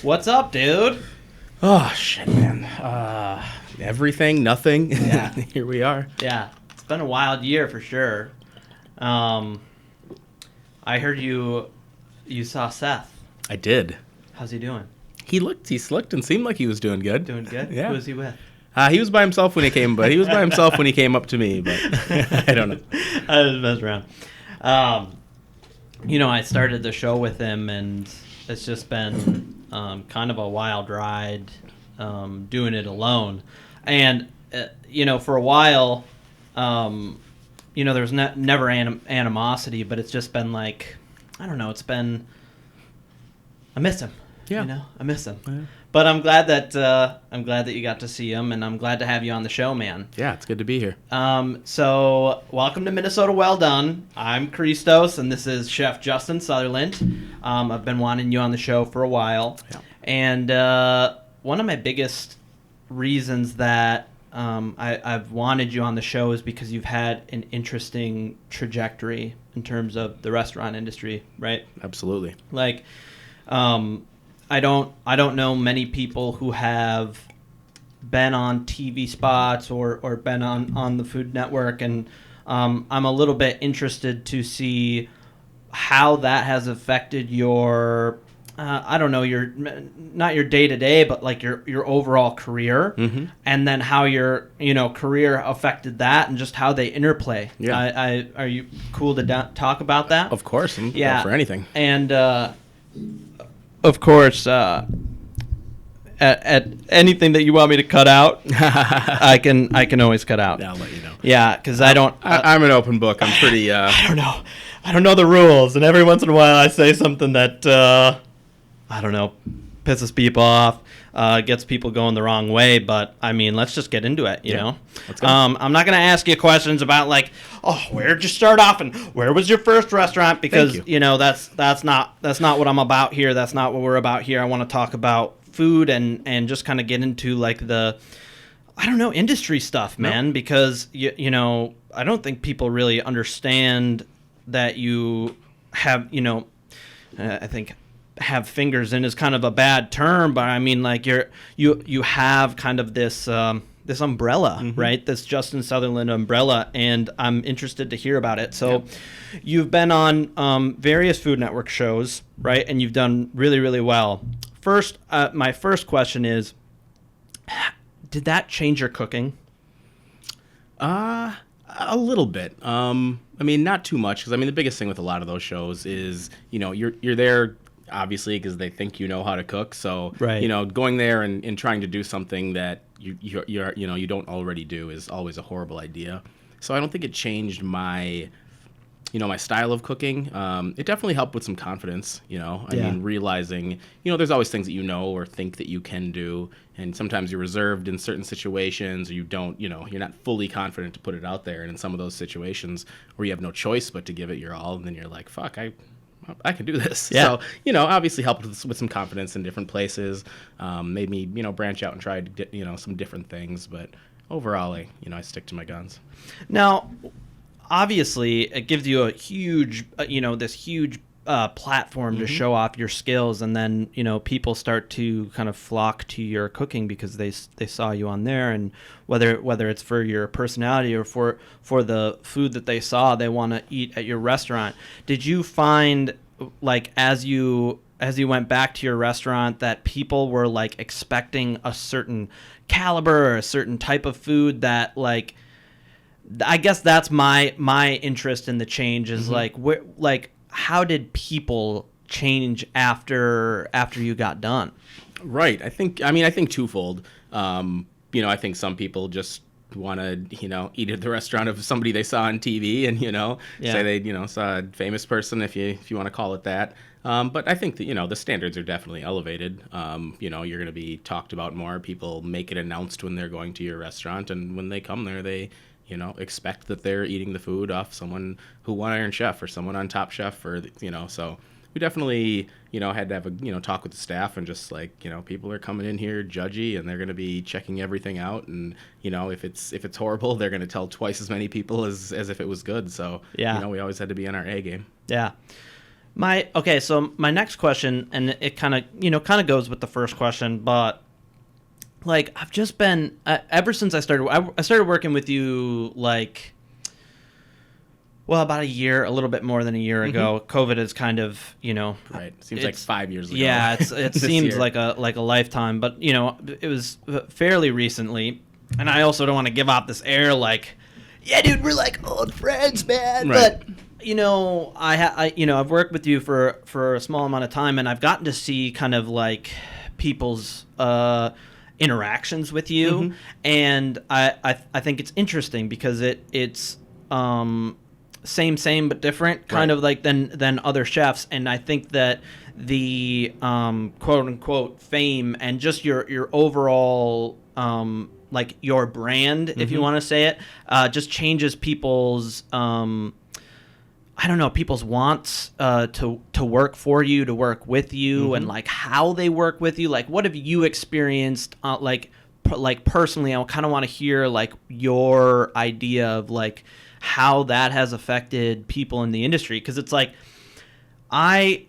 What's up, dude? Oh, shit, man. Everything, nothing. Yeah. Here we are. Yeah, it's been a wild year for sure. I heard you saw Seth. I did. How's he doing? He slicked and seemed like he was doing good. Doing good? Yeah. Who was he with? He was by himself when he came, but he was by himself when he came up to me, but I don't know. I just messed around. I started the show with him, and it's just been kind of a wild ride doing it alone. And, for a while, there was never animosity, but it's just been like, I don't know, I miss him. Yeah. I miss him. Yeah. But I'm glad that you got to see him, and I'm glad to have you on the show, man. Yeah, it's good to be here. So welcome to Minnesota Well Done. I'm Christos, and this is Chef Justin Sutherland. I've been wanting you on the show for a while. Yeah. And one of my biggest reasons that I've wanted you on the show is because you've had an interesting trajectory in terms of the restaurant industry, right? Absolutely. Like, I don't know many people who have been on TV spots or been on the Food Network, and I'm a little bit interested to see how that has affected your your not your day-to-day, but like your overall career, Mm-hmm. and then how your career affected that, and just how they interplay. Yeah. Are you cool to talk about that? Of course. I'm Yeah. up for anything. And of course, at anything that you want me to cut out, I can always cut out. Yeah, I'll let you know. Yeah, because I don't. I'm an open book. I'm pretty... I don't know. I don't know the rules, and every once in a while I say something that I don't know, pisses people off, gets people going the wrong way. But I mean, let's just get into it. You know. Let's go. I'm not gonna ask you questions about like, oh, where'd you start off and where was your first restaurant, because Thank you. That's not what I'm about here. That's not what we're about here. I want to talk about food and just kind of get into like the, I don't know, industry stuff, man, because I don't think people really understand that you have, I think have fingers in is kind of a bad term, but I mean like you have kind of this this umbrella, Mm-hmm. right? This Justin Sutherland umbrella, and I'm interested to hear about it. So you've been on various Food Network shows, right? And you've done really, really well. First, my first question is, did that change your cooking? A little bit. I mean, not too much, because I mean the biggest thing with a lot of those shows is you're there obviously because they think you know how to cook. So Right. Going there and trying to do something that you don't already do is always a horrible idea. So I don't think it changed my my style of cooking. It definitely helped with some confidence. I mean, realizing there's always things that or think that you can do, and sometimes you're reserved in certain situations, or you don't you're not fully confident to put it out there. And in some of those situations where you have no choice but to give it your all, and then you're like, fuck, I can do this. Yeah. So, obviously helped with some confidence in different places. Made me, branch out and try to get, some different things. But overall, I stick to my guns. Now, obviously, it gives you a huge, this huge platform to show off your skills, and then people start to kind of flock to your cooking because they saw you on there, and whether it's for your personality or for the food that they saw they want to eat at your restaurant. Did you find like as you went back to your restaurant that people were like expecting a certain caliber or a certain type of food that like? I guess that's my interest in the change is like how did people change after you got done? Right. I think twofold. I think some people just want to, eat at the restaurant of somebody they saw on TV and, say they, saw a famous person, if you want to call it that. But I think that, the standards are definitely elevated. You're going to be talked about more. People make it announced when they're going to your restaurant, and when they come there, they expect that they're eating the food off someone who won Iron Chef or someone on Top Chef, or so we definitely had to have a talk with the staff, and just like people are coming in here judgy, and they're going to be checking everything out, and if it's horrible, they're going to tell twice as many people as if it was good. So we always had to be on our A game. Yeah. So my next question, and it kind of goes with the first question, but like I've just been ever since I started working with you, like, well, about a year, a little bit more than a year ago. COVID is kind of, right. Seems like 5 years ago. Yeah, it seems year. like a lifetime, but it was fairly recently, and I also don't want to give off this air like, yeah, dude, we're like old friends, man. Right. But I've worked with you for a small amount of time, and I've gotten to see kind of like people's interactions with you, and I think it's interesting because it's same but different kind of like than other chefs, and I think that the quote unquote fame and just your overall like your brand, if you want to say it, just changes people's I don't know, people's wants to work for you, to work with you, and like how they work with you. Like, what have you experienced? Like personally, I kind of want to hear like your idea of like how that has affected people in the industry, because it's like I'm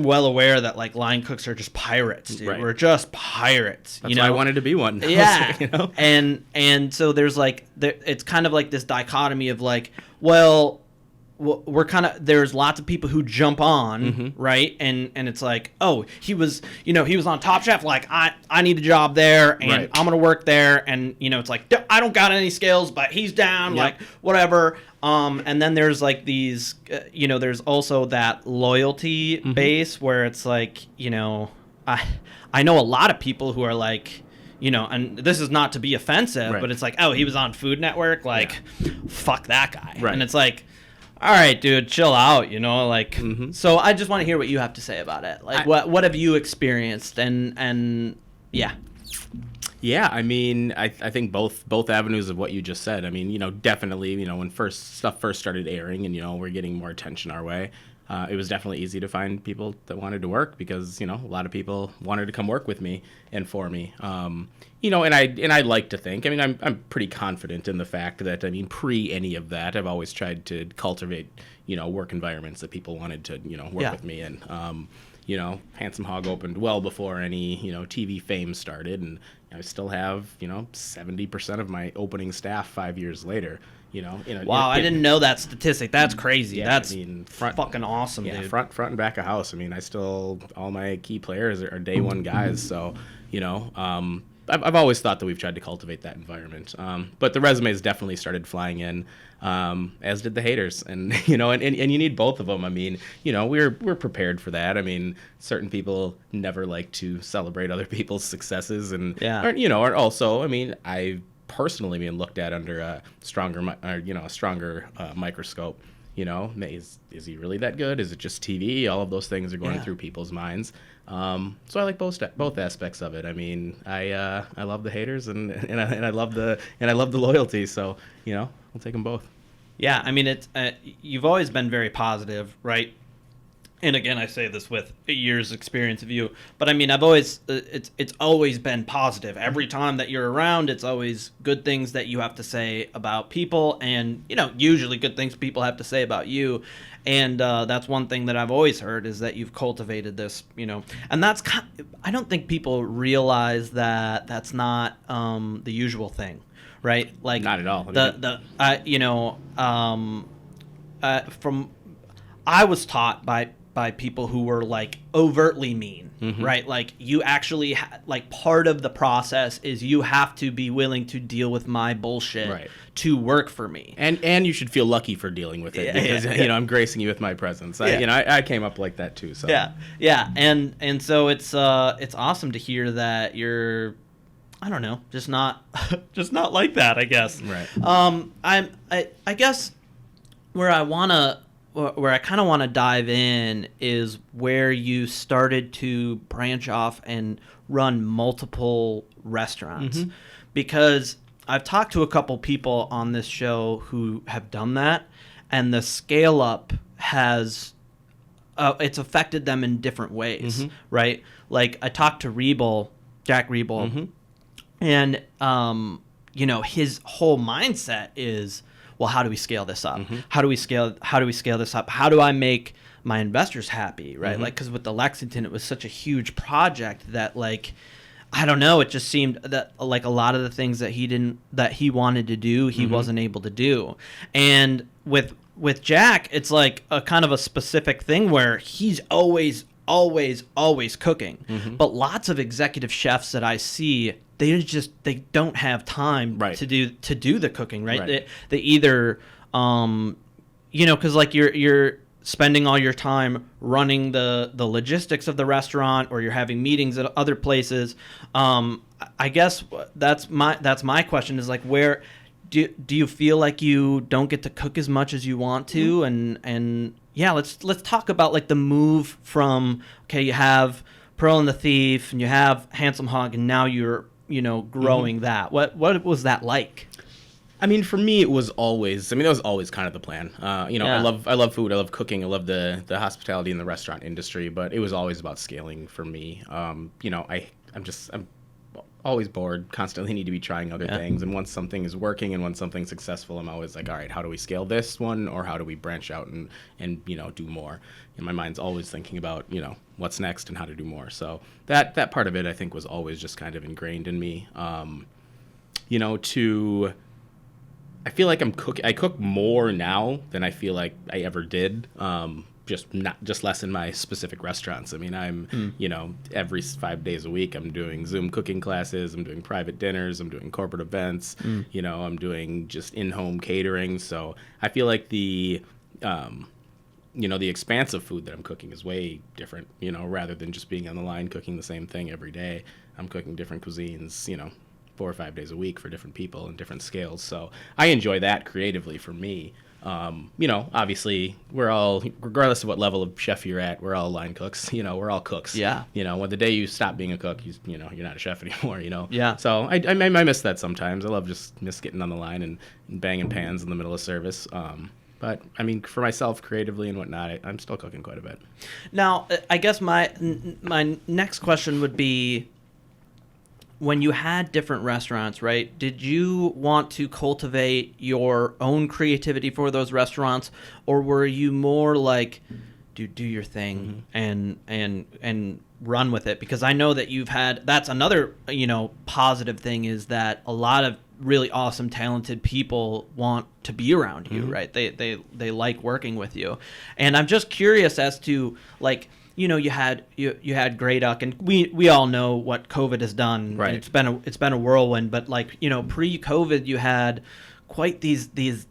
well aware that like line cooks are just pirates, dude. Right. We're just pirates. That's why I wanted to be one. Yeah. And so there's like it's kind of like this dichotomy of like, well, we're kind of, there's lots of people who jump on, right? And it's like, oh, he was on Top Chef, like I need a job there, and I'm gonna work there, and it's like, I don't got any skills, but he's down, like whatever. And then there's like these, there's also that loyalty base where it's like, I know a lot of people who are like, and this is not to be offensive, but it's like, oh, he was on Food Network, like, fuck that guy, and it's like, all right, dude, chill out, like. So I just want to hear what you have to say about it. Like, what have you experienced, and yeah. Yeah, I mean, I think both avenues of what you just said. I mean, definitely, when stuff first started airing, and we're getting more attention our way, it was definitely easy to find people that wanted to work because a lot of people wanted to come work with me and for me. And I like to think, I mean, I'm pretty confident in the fact that, I mean, pre any of that, I've always tried to cultivate, work environments that people wanted to, work with me in. Handsome Hog opened well before any, TV fame started, and I still have, 70% of my opening staff 5 years later. Wow, I didn't know that statistic. That's crazy. Yeah, That's fucking awesome, yeah, dude. front and back of house. I mean, all my key players are day one guys. So, I've always thought that we've tried to cultivate that environment. But the resumes definitely started flying in, as did the haters. And, and you need both of them. I mean, we're prepared for that. I mean, certain people never like to celebrate other people's successes. And, or also, I mean, I personally being looked at under a stronger microscope. Is he really that good? Is it just TV? All of those things are going through people's minds. So I like both aspects of it. I mean, I love the haters and I love the loyalty. So I'll take them both. Yeah, I mean, it's you've always been very positive, right? And again, I say this with a year's experience of you, but I mean, I've always it's always been positive. Every time that you're around, it's always good things that you have to say about people, and usually good things people have to say about you. And that's one thing that I've always heard is that you've cultivated this, and that's I don't think people realize that that's not the usual thing, right? Like not at all. I was taught by people who were like overtly mean, right? Like you actually like part of the process is you have to be willing to deal with my bullshit to work for me. And you should feel lucky for dealing with it because I'm gracing you with my presence. I came up like that too. So yeah, and so it's awesome to hear that you're, I don't know, just not like that, I guess. Right. I guess where I kind of want to dive in is where you started to branch off and run multiple restaurants. Because I've talked to a couple people on this show who have done that, and the scale up has it's affected them in different ways, right? Like I talked to Jack Rebel, and his whole mindset is, well, how do we scale this up? How do we scale this up? How do I make my investors happy, right? Like, because with the Lexington, it was such a huge project that, like, I don't know, it just seemed that like a lot of the things that he wanted to do, he wasn't able to do. And with Jack, it's like a kind of a specific thing where he's always cooking. But lots of executive chefs that I see, they don't have time to do the cooking, right? They either because like you're spending all your time running the logistics of the restaurant, or you're having meetings at other places. I guess that's my question is like, where do you feel like you don't get to cook as much as you want to? And yeah, let's talk about like the move from, okay, you have Pearl and the Thief and you have Handsome Hog, and now you're growing that. What was that like? I mean, for me, it was always, that was always kind of the plan. I love food. I love cooking. I love the hospitality in the restaurant industry, but it was always about scaling for me. I'm always bored, constantly need to be trying other things. And once something is working and once something's successful, I'm always like, all right, how do we scale this one? Or how do we branch out and do more? And my mind's always thinking about, what's next and how to do more. So that part of it, I think, was always just kind of ingrained in me. I feel like I cook more now than I feel like I ever did. Just less in my specific restaurants. I mean, I'm, every 5 days a week, I'm doing Zoom cooking classes, I'm doing private dinners, I'm doing corporate events, I'm doing just in-home catering. So I feel like the expanse of food that I'm cooking is way different, rather than just being on the line cooking the same thing every day. I'm cooking different cuisines, 4 or 5 days a week for different people and different scales. So I enjoy that creatively for me. Obviously we're all, regardless of what level of chef you're at, we're all line cooks, we're all cooks. Yeah. When the day you stop being a cook, you're not a chef anymore, Yeah. So I miss that sometimes. I love miss getting on the line and banging pans in the middle of service. But I mean, for myself, creatively and whatnot, I'm still cooking quite a bit. Now, I guess my next question would be, when you had different restaurants, right, did you want to cultivate your own creativity for those restaurants, or were you more like, do your thing and run with it? Because I know that that's another, positive thing, is that a lot of really awesome, talented people want to be around you, right? They like working with you. And I'm just curious as to, like, you had Grey Duck, and we all know what COVID has done. Right. It's been a whirlwind, but like, pre-COVID, you had quite these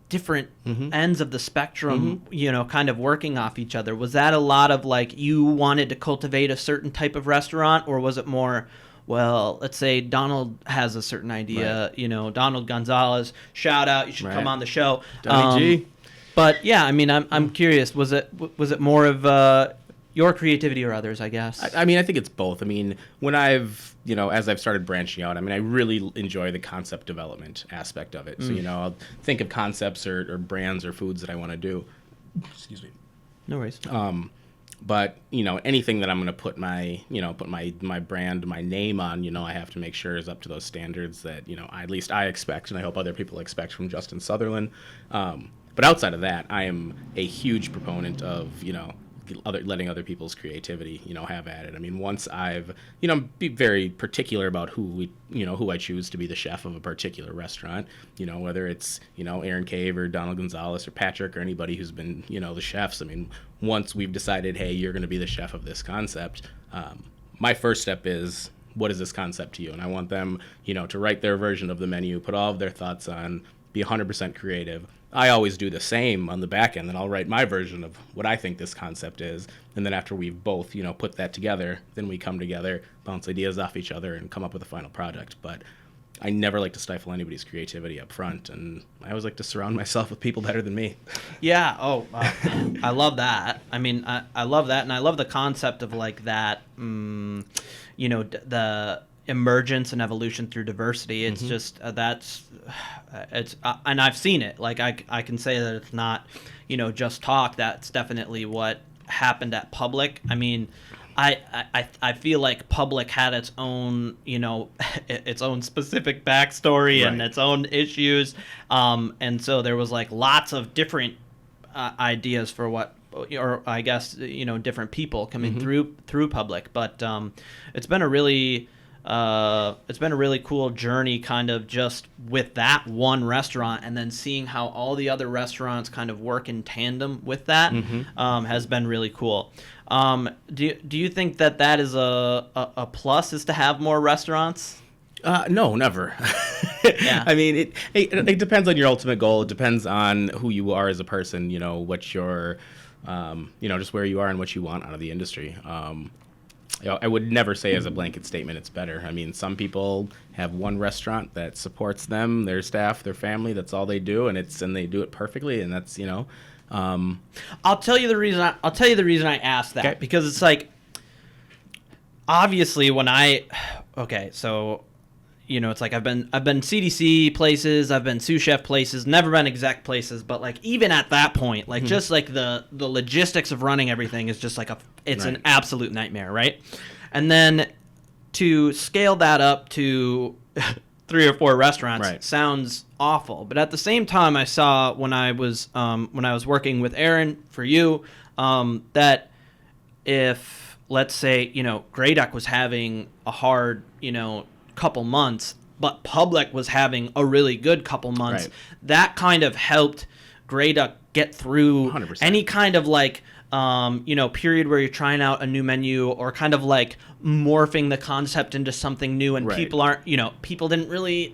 different ends of the spectrum, kind of working off each other. Was that a lot of like, you wanted to cultivate a certain type of restaurant, or was it more, well, let's say Donald has a certain idea, right. Donald Gonzalez, shout out, you should come on the show. Donnie G. But yeah, I mean, I'm curious, was it more of your creativity or others, I guess? I mean, I think it's both. I mean, when as I've started branching out, I mean, I really enjoy the concept development aspect of it. So, I'll think of concepts or brands or foods that I want to do. Excuse me. No worries. But, anything that I'm going to put my brand, my name on, I have to make sure is up to those standards that, at least I expect, and I hope other people expect from Justin Sutherland. But outside of that, I am a huge proponent of, letting other people's creativity, have at it. I mean, once I've, be very particular about who I choose to be the chef of a particular restaurant, whether it's, Aaron Cave or Donald Gonzalez or Patrick or anybody who's been, the chefs. I mean, once we've decided, hey, you're going to be the chef of this concept, my first step is, what is this concept to you? And I want them, to write their version of the menu, put all of their thoughts on, be 100% creative. I always do the same on the back end, and I'll write my version of what I think this concept is. And then after we've both, put that together, then we come together, bounce ideas off each other, and come up with a final product. But I never like to stifle anybody's creativity up front, and I always like to surround myself with people better than me. Yeah. Oh, I love that. I mean, I love that, and I love the concept of like that, the emergence and evolution through diversity. It's just and I've seen it. Like I can say that it's not just talk. That's definitely what happened at Public. I mean, I feel like Public had its own, its own specific backstory and its own issues, and so there was like lots of different ideas for what, or I guess different people coming through Public, but it's been a really cool journey, kind of just with that one restaurant, and then seeing how all the other restaurants kind of work in tandem with that has been really cool. Do you think that is a plus, is to have more restaurants? No, never. Yeah. I mean, it depends on your ultimate goal. It depends on who you are as a person, what your, just where you are and what you want out of the industry. I would never say as a blanket statement it's better. I mean, some people have one restaurant that supports them, their staff, their family. That's all they do, and they do it perfectly, and that's I'll tell you the reason I asked that, because it's like, obviously it's like I've been CDC places, I've been sous chef places, never been exec places, but like even at that point, like just like the logistics of running everything is just like an absolute nightmare, right? And then to scale that up to 3 or 4 restaurants sounds awful, but at the same time, I saw when I was working with Aaron for you, that if, let's say, Grey Duck was having a hard couple months, but Public was having a really good couple months, that kind of helped Grey Duck get through 100%. Any kind of like period where you're trying out a new menu, or kind of like morphing the concept into something new, and people didn't really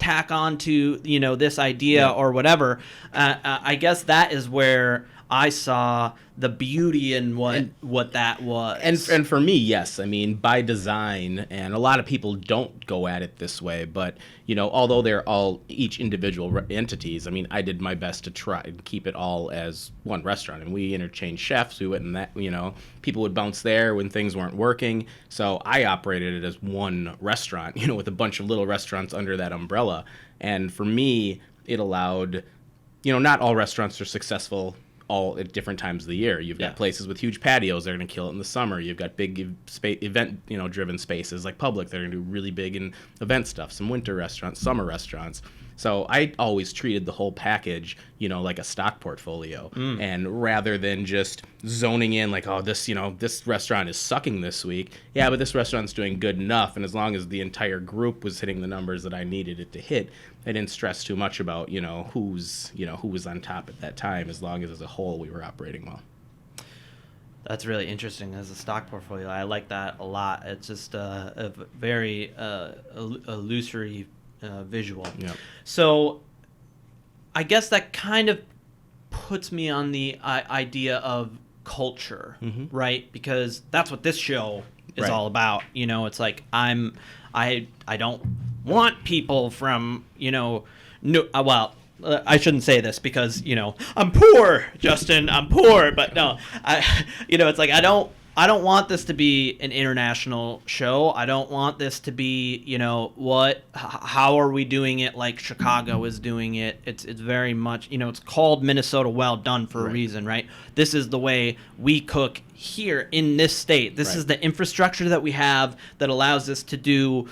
tack on to this idea or whatever. I guess that is where I saw the beauty in what that was. And for me, yes. I mean, by design, and a lot of people don't go at it this way, but, although they're all each individual entities, I mean, I did my best to try and keep it all as one restaurant. And we interchanged chefs. We went in that, people would bounce there when things weren't working. So I operated it as one restaurant, with a bunch of little restaurants under that umbrella. And for me, it allowed, not all restaurants are successful all at different times of the year. You've got places with huge patios that are going to kill it in the summer. You've got big event, driven spaces like Public that are going to do really big and event stuff. Some winter restaurants, summer restaurants. So I always treated the whole package, like a stock portfolio. And rather than just zoning in like, oh, this restaurant is sucking this week. Yeah, but this restaurant's doing good enough. And as long as the entire group was hitting the numbers that I needed it to hit, I didn't stress too much about, who was on top at that time, as long as a whole we were operating well. That's really interesting as a stock portfolio. I like that a lot. It's just a very illusory visual. Yep. So I guess that kind of puts me on the idea of culture, right? Because that's what this show is all about. It's like I don't want people from, I shouldn't say this because, I'm poor, Justin, I'm poor, but no, it's like I don't want this to be an international show. I don't want this to be, how are we doing it like Chicago is doing it? It's very much, it's called Minnesota Well Done for a reason, right? This is the way we cook here in this state. This is the infrastructure that we have that allows us to do,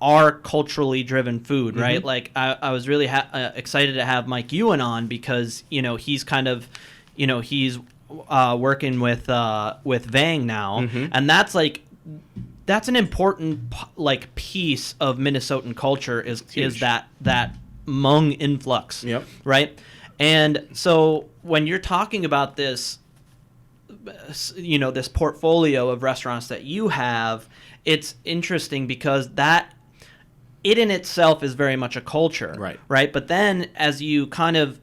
our culturally driven food, right? Like I was really excited to have Mike Ewan on because, he's kind of, he's working with Vang now, and that's an important piece of Minnesotan culture is that Hmong influx, right? And so when you're talking about this, this portfolio of restaurants that you have, it's interesting because it in itself is very much a culture, right? But then as you kind of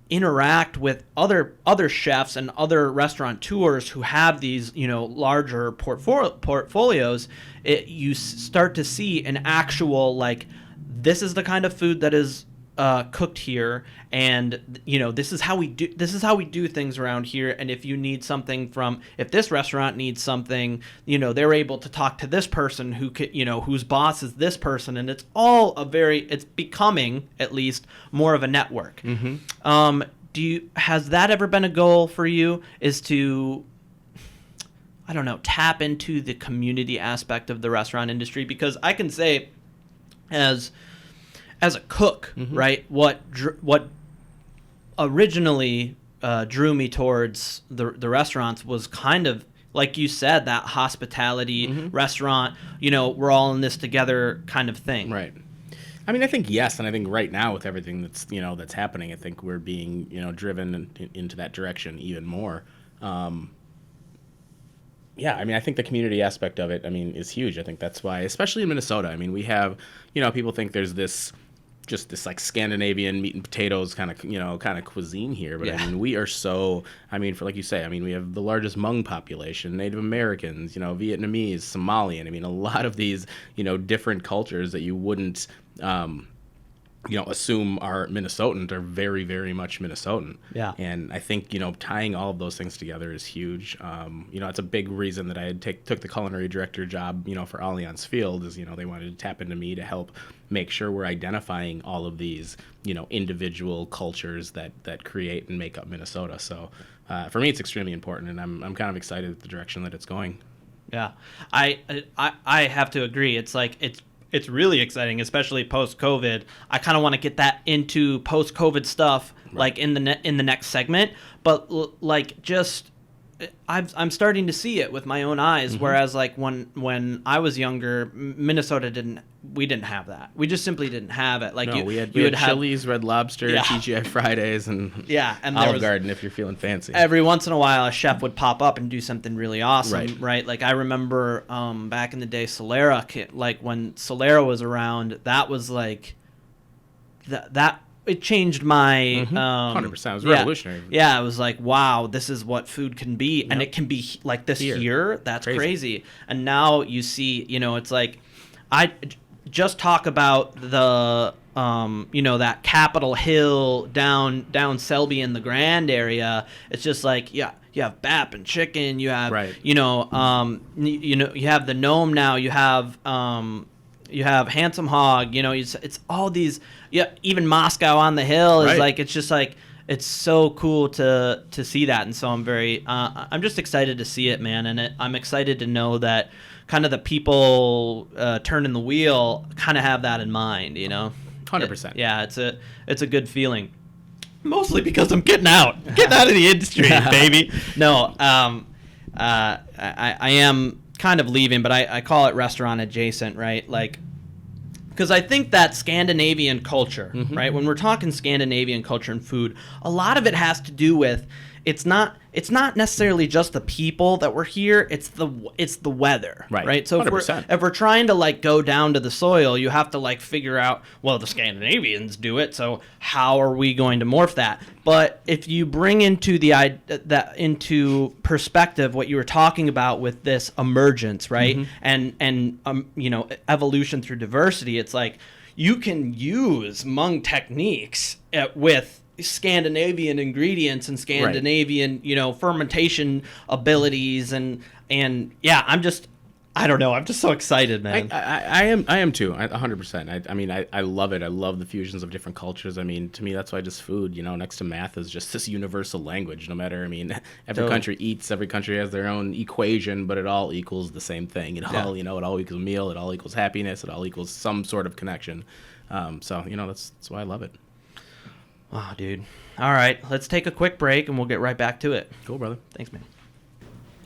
interact with other chefs and other restaurateurs who have these larger portfolios, you start to see an actual this is the kind of food that is cooked here, and this is how we do things around here. And if you need something if this restaurant needs something, they're able to talk to this person who could, whose boss is this person, and it's all it's becoming at least more of a network. Has that ever been a goal for you? Is to, I don't know, tap into the community aspect of the restaurant industry, because I can say as a cook, right, what originally drew me towards the restaurants was kind of, like you said, that hospitality restaurant, we're all in this together kind of thing. Right. I mean, I think yes, and I think right now with everything that's that's happening, I think we're being driven into that direction even more. Yeah, I mean, I think the community aspect of it, I mean, is huge. I think that's why, especially in Minnesota, I mean, we have, people think there's this like Scandinavian meat and potatoes kind of cuisine here, but I mean, we are so, I mean, for like you say, I mean, we have the largest Hmong population, Native Americans, Vietnamese, Somalian. I mean, a lot of these, different cultures that you wouldn't, assume are Minnesotans are very, very much Minnesotan. Yeah. And I think, tying all of those things together is huge. It's a big reason that I took the culinary director job, for Allianz Field is, they wanted to tap into me to help make sure we're identifying all of these, individual cultures that create and make up Minnesota. So for me, it's extremely important, and I'm kind of excited at the direction that it's going. Yeah. I have to agree. It's like, it's really exciting, especially post-COVID. I kind of want to get that into post-COVID stuff, like in the next segment. But like, just I'm starting to see it with my own eyes. Whereas like when I was younger, Minnesota didn't have that. We just simply didn't have it. Like we had Chili's, Red Lobster, TGI Fridays, and and Olive Garden if you're feeling fancy. Every once in a while, a chef would pop up and do something really awesome, right? Like I remember back in the day, Solera, like when Solera was around, that was like that. It changed my 100%. It was revolutionary. Yeah, it was like, wow, this is what food can be, and it can be like this here. That's crazy. And now you see, it's like, I just talk about the that Capitol Hill down Selby in the Grand area. It's just like, you have Bap and chicken. You have you have the Gnome now. You have Handsome Hog. It's all these. Yeah, even Moscow on the Hill is like, it's just like, it's so cool to see that, and so I'm just excited to see it, man, and I'm excited to know that kind of the people turning the wheel kind of have that in mind, 100%. Yeah, it's a good feeling, mostly because I'm getting out of the industry, baby. No, I am kind of leaving, but I call it restaurant adjacent, right? Like, because I think that Scandinavian culture, right? When we're talking Scandinavian culture and food, a lot of it has to do with, it's not necessarily just the people that were here. It's the weather, right? So if we're trying to like go down to the soil, you have to like figure out, well, the Scandinavians do it, so how are we going to morph that? But if you bring into into perspective what you were talking about with this emergence, right, and evolution through diversity, it's like you can use Hmong techniques with Scandinavian ingredients and Scandinavian, fermentation abilities, and yeah, I don't know. I'm just so excited, man. I am too. 100%. I mean, I love it. I love the fusions of different cultures. I mean, to me, that's why just food, next to math, is just this universal language. No matter, I mean, every country eats. Every country has their own equation, but it all equals the same thing. It all equals meal. It all equals happiness. It all equals some sort of connection. So that's why I love it. Oh, dude. All right, let's take a quick break and we'll get right back to it. Cool, brother. Thanks, man.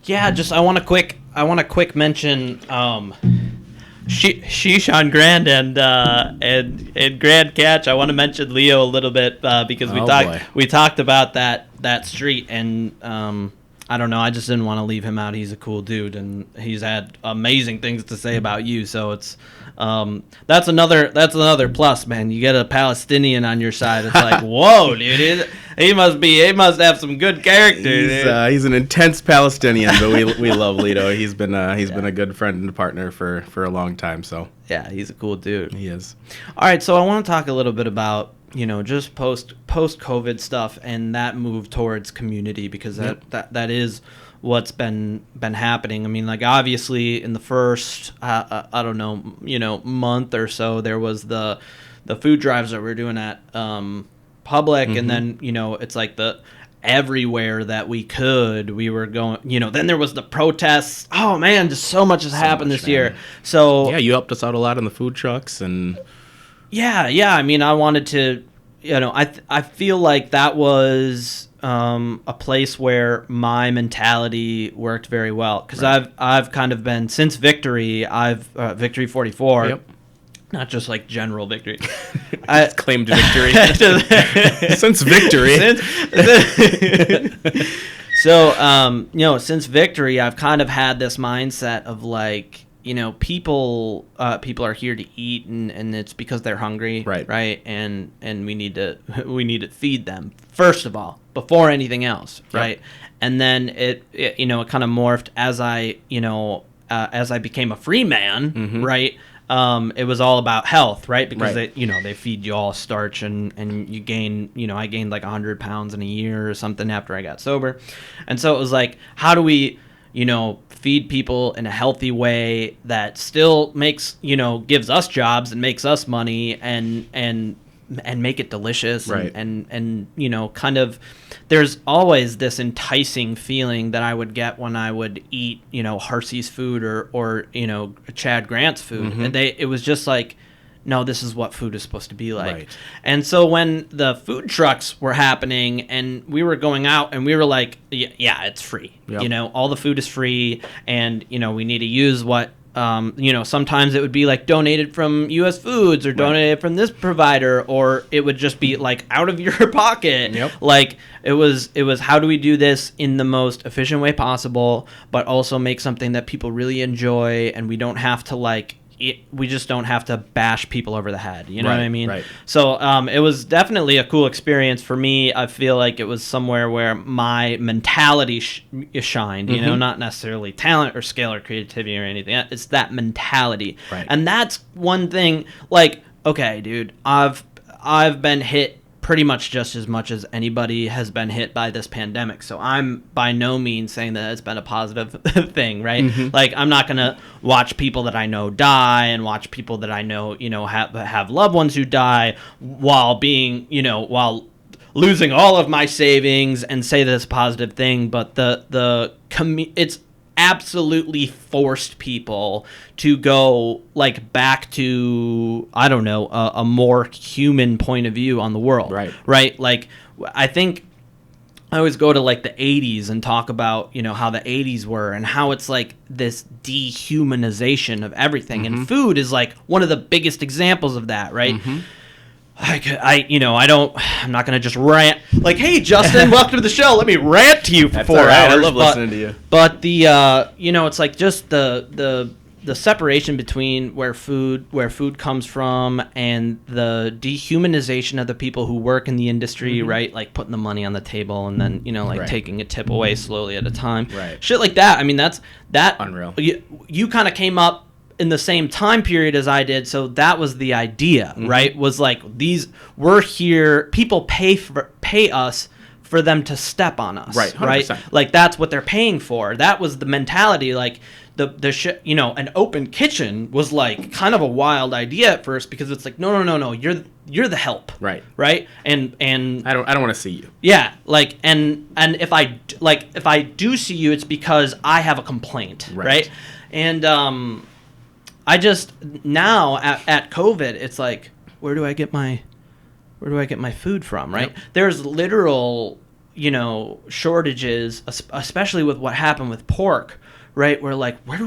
Yeah, I want to quick mention Sheesh on Grand and Grand Catch. I want to mention Leo a little bit because we talked about that street, and I don't know, I just didn't want to leave him out. He's a cool dude, and he's had amazing things to say about you. So it's that's another plus, man. You get a Palestinian on your side. It's like, whoa, dude. He must have some good character. He's an intense Palestinian, but we love Lito. He's been a good friend and partner for a long time. So yeah, he's a cool dude. He is. All right, so I want to talk a little bit about just post COVID stuff and that move towards community, because that is what's been happening. I mean, like, obviously in the first I don't know, month or so, there was the food drives that we're doing at Public, and then it's like everywhere that we could. We were going, then there was the protests. Oh man, just so much has happened this year. So yeah, you helped us out a lot on the food trucks and yeah. I mean, I wanted to, I feel like that was a place where my mentality worked very well, because I've kind of been, since Victory, Victory 44. Yep. Not just like general victory. I claimed victory. Since Victory. So, since Victory, I've kind of had this mindset of like, people are here to eat, and it's because they're hungry, right? And we need to feed them first of all, before anything else, right? Yep. And then it kind of morphed as I became a free man, mm-hmm. right? It was all about health, right? Because they feed you all starch, and you gain, I gained like 100 pounds in a year or something after I got sober. And so it was like, how do we, feed people in a healthy way that still makes, gives us jobs and makes us money, and make it delicious, right. and kind of, there's always this enticing feeling that I would get when I would eat, Harsey's food or Chad Grant's food. Mm-hmm. And it was just like, no, this is what food is supposed to be like. Right. And so when the food trucks were happening and we were going out and we were like, yeah, it's free. Yep. All the food is free, and we need to use what sometimes it would be like donated from U.S. Foods or donated from this provider, or it would just be like out of your pocket. Yep. Like it was how do we do this in the most efficient way possible, but also make something that people really enjoy, and we don't have to we just don't have to bash people over the head. You know what I mean? Right. So it was definitely a cool experience for me. I feel like it was somewhere where my mentality shined, mm-hmm. Not necessarily talent or skill or creativity or anything. It's that mentality. Right. And that's one thing, like, okay, dude, I've been hit pretty much just as much as anybody has been hit by this pandemic. So I'm by no means saying that it's been a positive thing, right? Mm-hmm. Like, I'm not going to watch people that I know die and watch people that I know, have loved ones who die while being, while losing all of my savings and say that it's a positive thing. But it's absolutely forced people to go back to, I don't know, a more human point of view on the world. Right. Like, I think I always go to the 80s and talk about, how the 80s were and how it's like this dehumanization of everything. Mm-hmm. And food is one of the biggest examples of that. Right. Mm-hmm. I'm not going to just rant like, hey, Justin, welcome to the show. Let me rant to you for 4 hours. I love listening to you. But it's like just the separation between where food comes from and the dehumanization of the people who work in the industry, mm-hmm. right? Like putting the money on the table and then, taking a tip away slowly at a time. Right. Shit like that. I mean, that's unreal. You kind of came up in the same time period as I did, so that was the idea, mm-hmm. right? Was like, we're here, people pay us for them to step on us, right? 100%. Right? Like, that's what they're paying for. That was the mentality. Like an open kitchen was kind of a wild idea at first, because it's like, no, you're the help, right? And I don't want to see you. Yeah, and if I do see you, it's because I have a complaint, right? And I just now at COVID, it's like, where do I get my food from, right? Yep. There's literal, shortages, especially with what happened with pork, right? We're like, where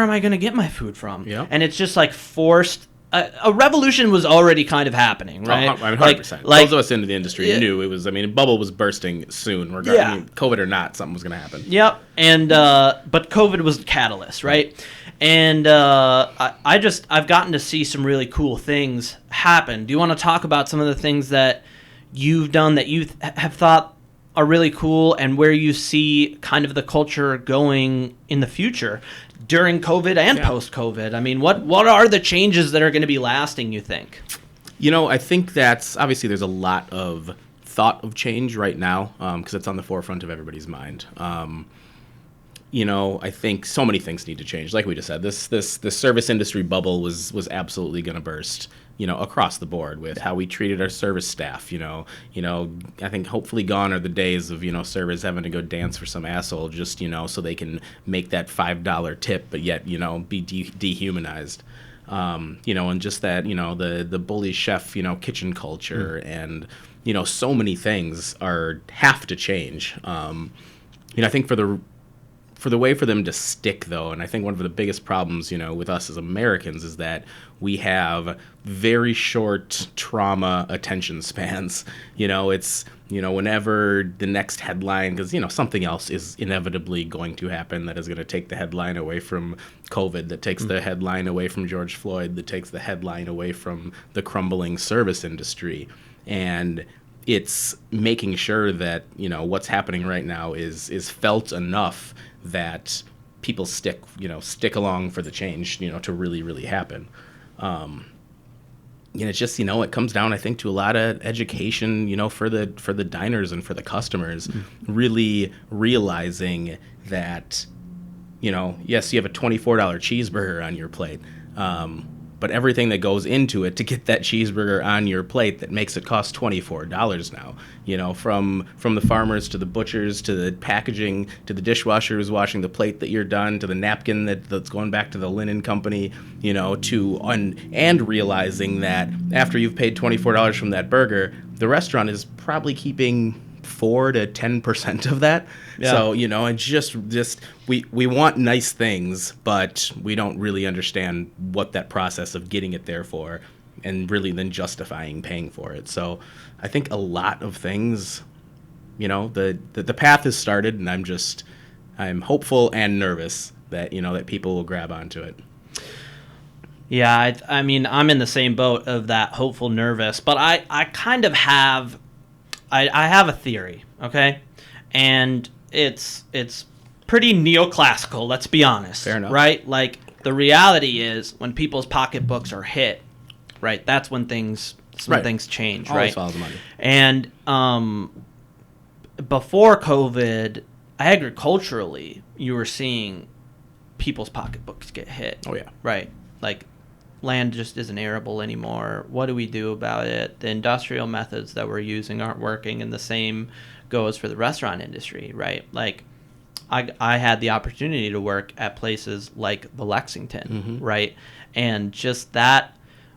am I going to get my food from? Yep. And it's just forced. A revolution was already kind of happening, right? 100%. Those of us into the industry knew it was. I mean, a bubble was bursting soon. COVID or not, something was going to happen. Yep. And but COVID was the catalyst, right? And I've gotten to see some really cool things happen. Do you want to talk about some of the things that you've done that you have thought are really cool, and where you see kind of the culture going in the future during COVID and post-COVID? I mean, what are the changes that are going to be lasting, you think? I think that's, obviously there's a lot of thought of change right now, because it's on the forefront of everybody's mind. I think so many things need to change. Like we just said, this service industry bubble was absolutely going to burst, across the board with how we treated our service staff. I think hopefully gone are the days of, servers having to go dance for some asshole just, so they can make that $5 tip, but yet, be dehumanized. And just that, the bully chef, kitchen culture and, so many things have to change. I think for the way for them to stick, though, and I think one of the biggest problems, with us as Americans is that we have very short trauma attention spans. It's, whenever the next headline, because, something else is inevitably going to happen that is going to take the headline away from COVID, that takes the headline away from George Floyd, that takes the headline away from the crumbling service industry. And it's making sure that, what's happening right now is felt enough that people stick along for the change, to really, really happen. It's just, it comes down, I think, to a lot of education, for the diners and for the customers, really realizing that, yes, you have a $24 cheeseburger on your plate, but everything that goes into it to get that cheeseburger on your plate that makes it cost $24 now, from the farmers to the butchers to the packaging to the dishwasher who's washing the plate that you're done to the napkin that's going back to the linen company, and realizing that after you've paid $24 from that burger, the restaurant is probably keeping 4 to 10% of that. Yeah. So, and just we want nice things, but we don't really understand what that process of getting it there for and really then justifying paying for it. So I think a lot of things, the path has started, and I'm hopeful and nervous that, that people will grab onto it. Yeah, I mean, I'm in the same boat of that hopeful, nervous, but I kind of have I have a theory, okay? And it's pretty neoclassical, let's be honest. Fair enough. Right? Like, the reality is when people's pocketbooks are hit, right, that's when things change, Always right? follow the money. And before COVID, agriculturally, you were seeing people's pocketbooks get hit. Oh, yeah. Right? Like, land just isn't arable anymore. What do we do about it? The industrial methods that we're using aren't working, and the same goes for the restaurant industry, right? Like, I had the opportunity to work at places like the Lexington, right? And just that,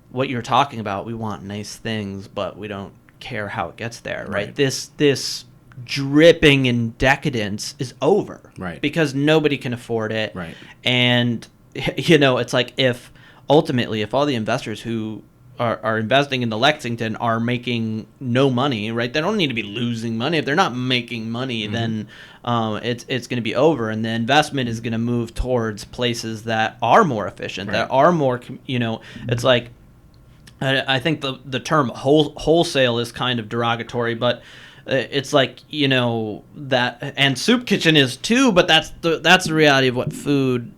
what you're talking about, we want nice things, but we don't care how it gets there, right? This dripping in decadence is over, right? Because nobody can afford it, right? And, it's like if all the investors who are investing in the Lexington are making no money, right? They don't need to be losing money. If they're not making money, then it's going to be over, and the investment is going to move towards places that are more efficient, that are more, it's like, I think the term wholesale is kind of derogatory, but it's like, that, and soup kitchen is too, but that's the reality of what food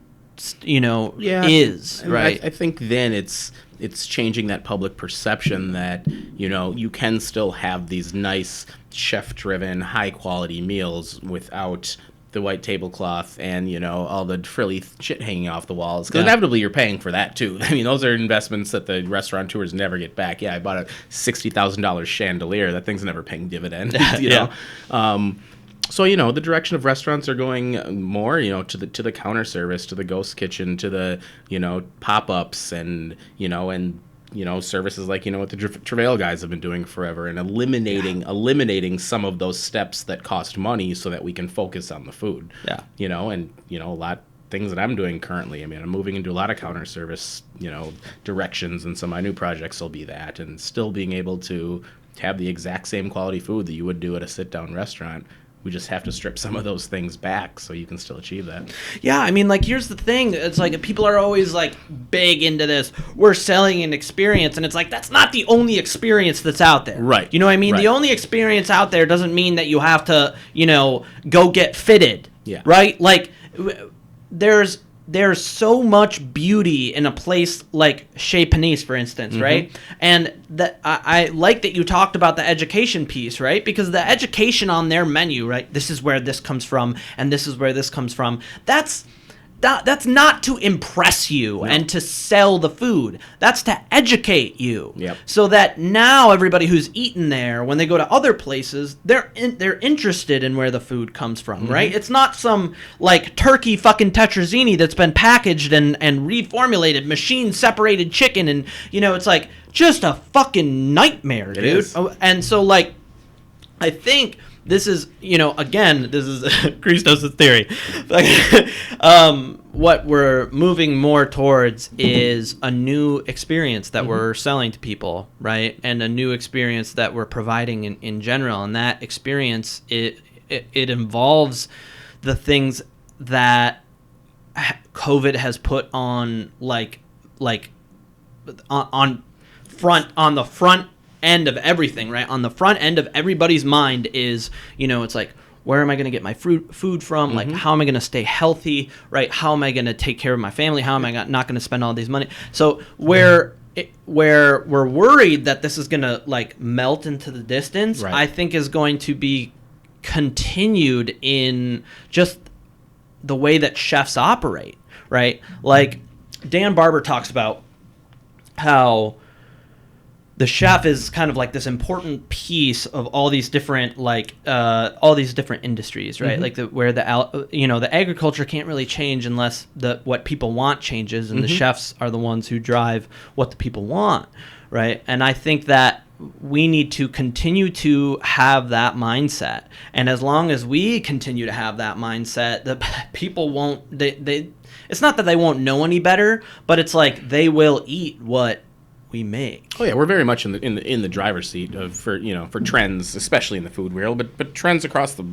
is, right? I think then it's changing that public perception that, you can still have these nice chef-driven, high-quality meals without the white tablecloth and, all the frilly shit hanging off the walls. Because inevitably you're paying for that, too. I mean, those are investments that the restaurateurs never get back. Yeah, I bought a $60,000 chandelier. That thing's never paying dividends, know? So, the direction of restaurants are going more, to the counter service, to the ghost kitchen, to the, pop-ups and services like, what the Travail guys have been doing forever, and eliminating some of those steps that cost money so that we can focus on the food. Yeah. A lot things that I'm doing currently. I mean, I'm moving into a lot of counter service, directions, and some of my new projects will be that, and still being able to have the exact same quality food that you would do at a sit-down restaurant. We just have to strip some of those things back so you can still achieve that. Yeah, I mean, like, here's the thing. It's like people are always, like, big into this. We're selling an experience, and it's like, that's not the only experience that's out there. Right. You know what I mean? Right. The only experience out there doesn't mean that you have to, go get fitted. Yeah. Right? Like, there's there's so much beauty in a place like Chez Panisse, for instance, right? And that I like that you talked about the education piece, right? Because the education on their menu, right? This is where this comes from, and this is where this comes from. That's not to impress you and to sell the food. That's to educate you. Yep. So that now everybody who's eaten there, when they go to other places, they're interested in where the food comes from, right? It's not some like turkey fucking tetrazzini that's been packaged and reformulated, machine separated chicken, and it's like just a fucking nightmare, dude. It is. And so like I think this is, again, this is Christos' theory. What we're moving more towards is a new experience that we're selling to people, right? And a new experience that we're providing in general. And that experience, it involves the things that COVID has put on, on the front end of everything, right? On the front end of everybody's mind is, it's like, where am I going to get my food from? Like, how am I going to stay healthy, right? How am I going to take care of my family? How am I not going to spend all these money? So where we're worried that this is going to like melt into the distance, right, I think is going to be continued in just the way that chefs operate, right? Like Dan Barber talks about how the chef is kind of like this important piece of all these different industries, right? Like where the agriculture can't really change unless what people want changes, and the chefs are the ones who drive what the people want, right? And I think that we need to continue to have that mindset, and as long as we continue to have that mindset, the people won't. It's not that they won't know any better, but it's like they will eat what we make. Oh yeah, we're very much in the driver's seat for trends, especially in the food world, but trends across the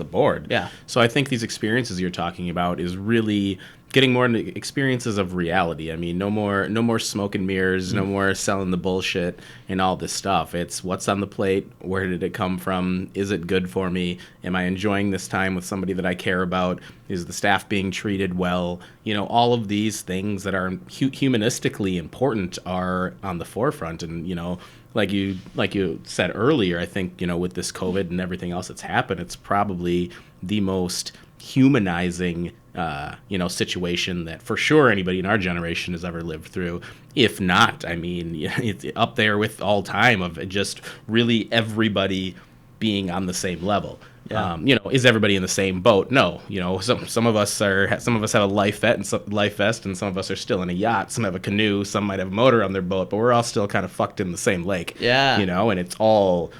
board. Yeah. So I think these experiences you're talking about is really getting more into experiences of reality. I mean, no more smoke and mirrors, no more selling the bullshit and all this stuff. It's what's on the plate, where did it come from, is it good for me, am I enjoying this time with somebody that I care about, is the staff being treated well, all of these things that are humanistically important are on the forefront. And like you said earlier, I think with this COVID and everything else that's happened, it's probably the most humanizing situation that for sure anybody in our generation has ever lived through. If not, I mean, it's up there with all time of just really everybody being on the same level. Yeah. Is everybody in the same boat? No. Some of us have a life vest, and some of us are still in a yacht. Some have a canoe. Some might have a motor on their boat, but we're all still kind of fucked in the same lake. Yeah. And it's all,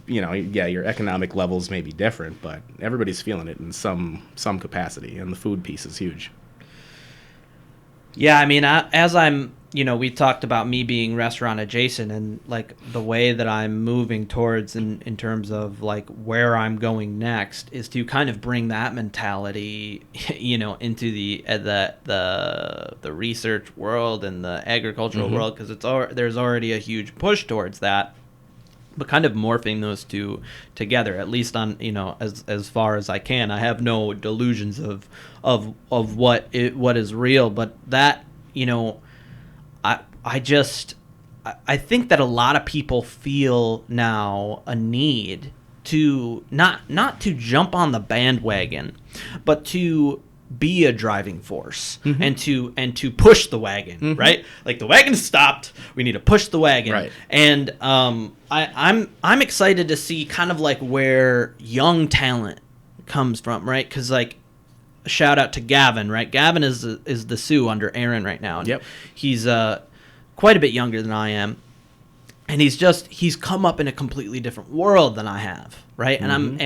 your economic levels may be different, but everybody's feeling it in some capacity, and the food piece is huge. Yeah, I mean, we talked about me being restaurant adjacent, and like the way that I'm moving towards in terms of like where I'm going next is to kind of bring that mentality, into the research world and the agricultural world, because there's already a huge push towards that. But kind of morphing those two together, at least on as far as I can. I have no delusions of what is real, but that I think that a lot of people feel now a need to not to jump on the bandwagon, but to be a driving force and to push the wagon, right? Like the wagon stopped, we need to push the wagon, right? And I'm excited to see kind of like where young talent comes from, right? Because like a shout out to Gavin, right? Gavin is the Sioux under Aaron right now. And he's quite a bit younger than I am, and he's come up in a completely different world than I have, right? And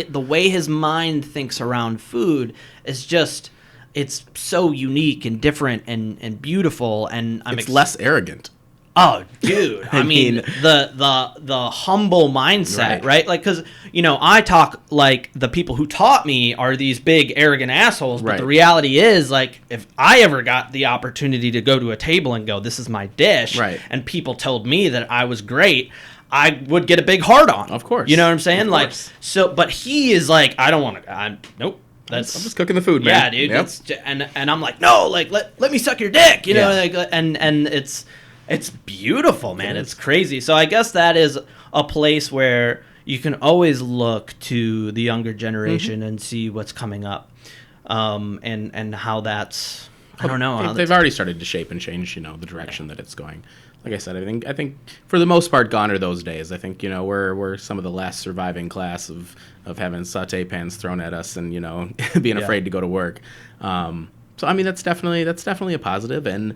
the way his mind thinks around food is just, it's so unique and different and beautiful, and it's less arrogant. Oh, dude! I mean, the humble mindset, right? Like, because I talk like the people who taught me are these big arrogant assholes, but the reality is, like, if I ever got the opportunity to go to a table and go, "This is my dish," and people told me that I was great, I would get a big hard on. Of course, you know what I'm saying? Like, so, but he is like, I don't want to. Nope. I'm just cooking the food, man. Yeah, dude. Yep. And I'm like, no, like let me suck your dick, you know, like, and it's beautiful, man. It's crazy. So I guess that is a place where you can always look to the younger generation and see what's coming up, and how that's. I don't know. They've already started to shape and change, you know, the direction that it's going. Like I said, I think for the most part, gone are those days. I think, you know, we're some of the last surviving class of having saute pans thrown at us and, you know, being afraid to go to work. So I mean, that's definitely a positive, and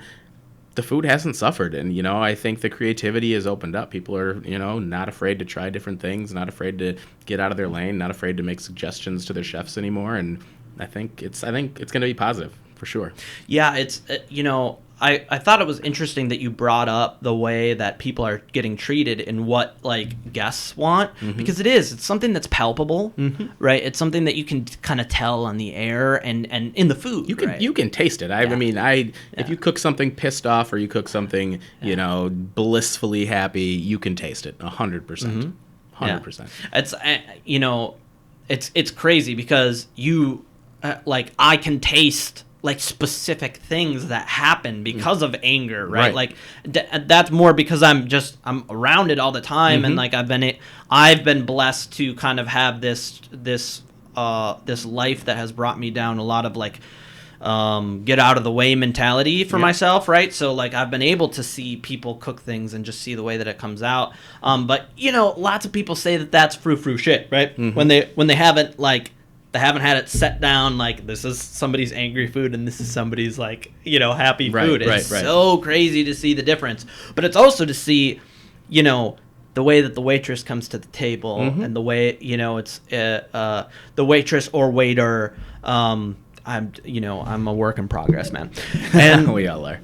the food hasn't suffered. And, you know, I think the creativity has opened up. People are, you know, not afraid to try different things, not afraid to get out of their lane, not afraid to make suggestions to their chefs anymore. And I think it's going to be positive for sure. Yeah, it's you know, I thought it was interesting that you brought up the way that people are getting treated and what like guests want, because it's something that's palpable, right? It's something that you can kind of tell on the air and in the food. You can taste it. I mean, if you cook something pissed off or you cook something, you know, blissfully happy, you can taste it 100%. 100%. It's you know, it's crazy because you like I can taste like specific things that happen because of anger, right? Like that's more because I'm around it all the time, and like I've been blessed to kind of have this life that has brought me down a lot of like get out of the way mentality for myself, right? So like I've been able to see people cook things and just see the way that it comes out. But you know, lots of people say that that's frou-frou shit, right? When they haven't like. They haven't had it set down like this is somebody's angry food and this is somebody's like, you know, happy food. It's so crazy to see the difference. But it's also to see, you know, the way that the waitress comes to the table and the way, you know, it's the waitress or waiter. I'm a work in progress, man. And we all are.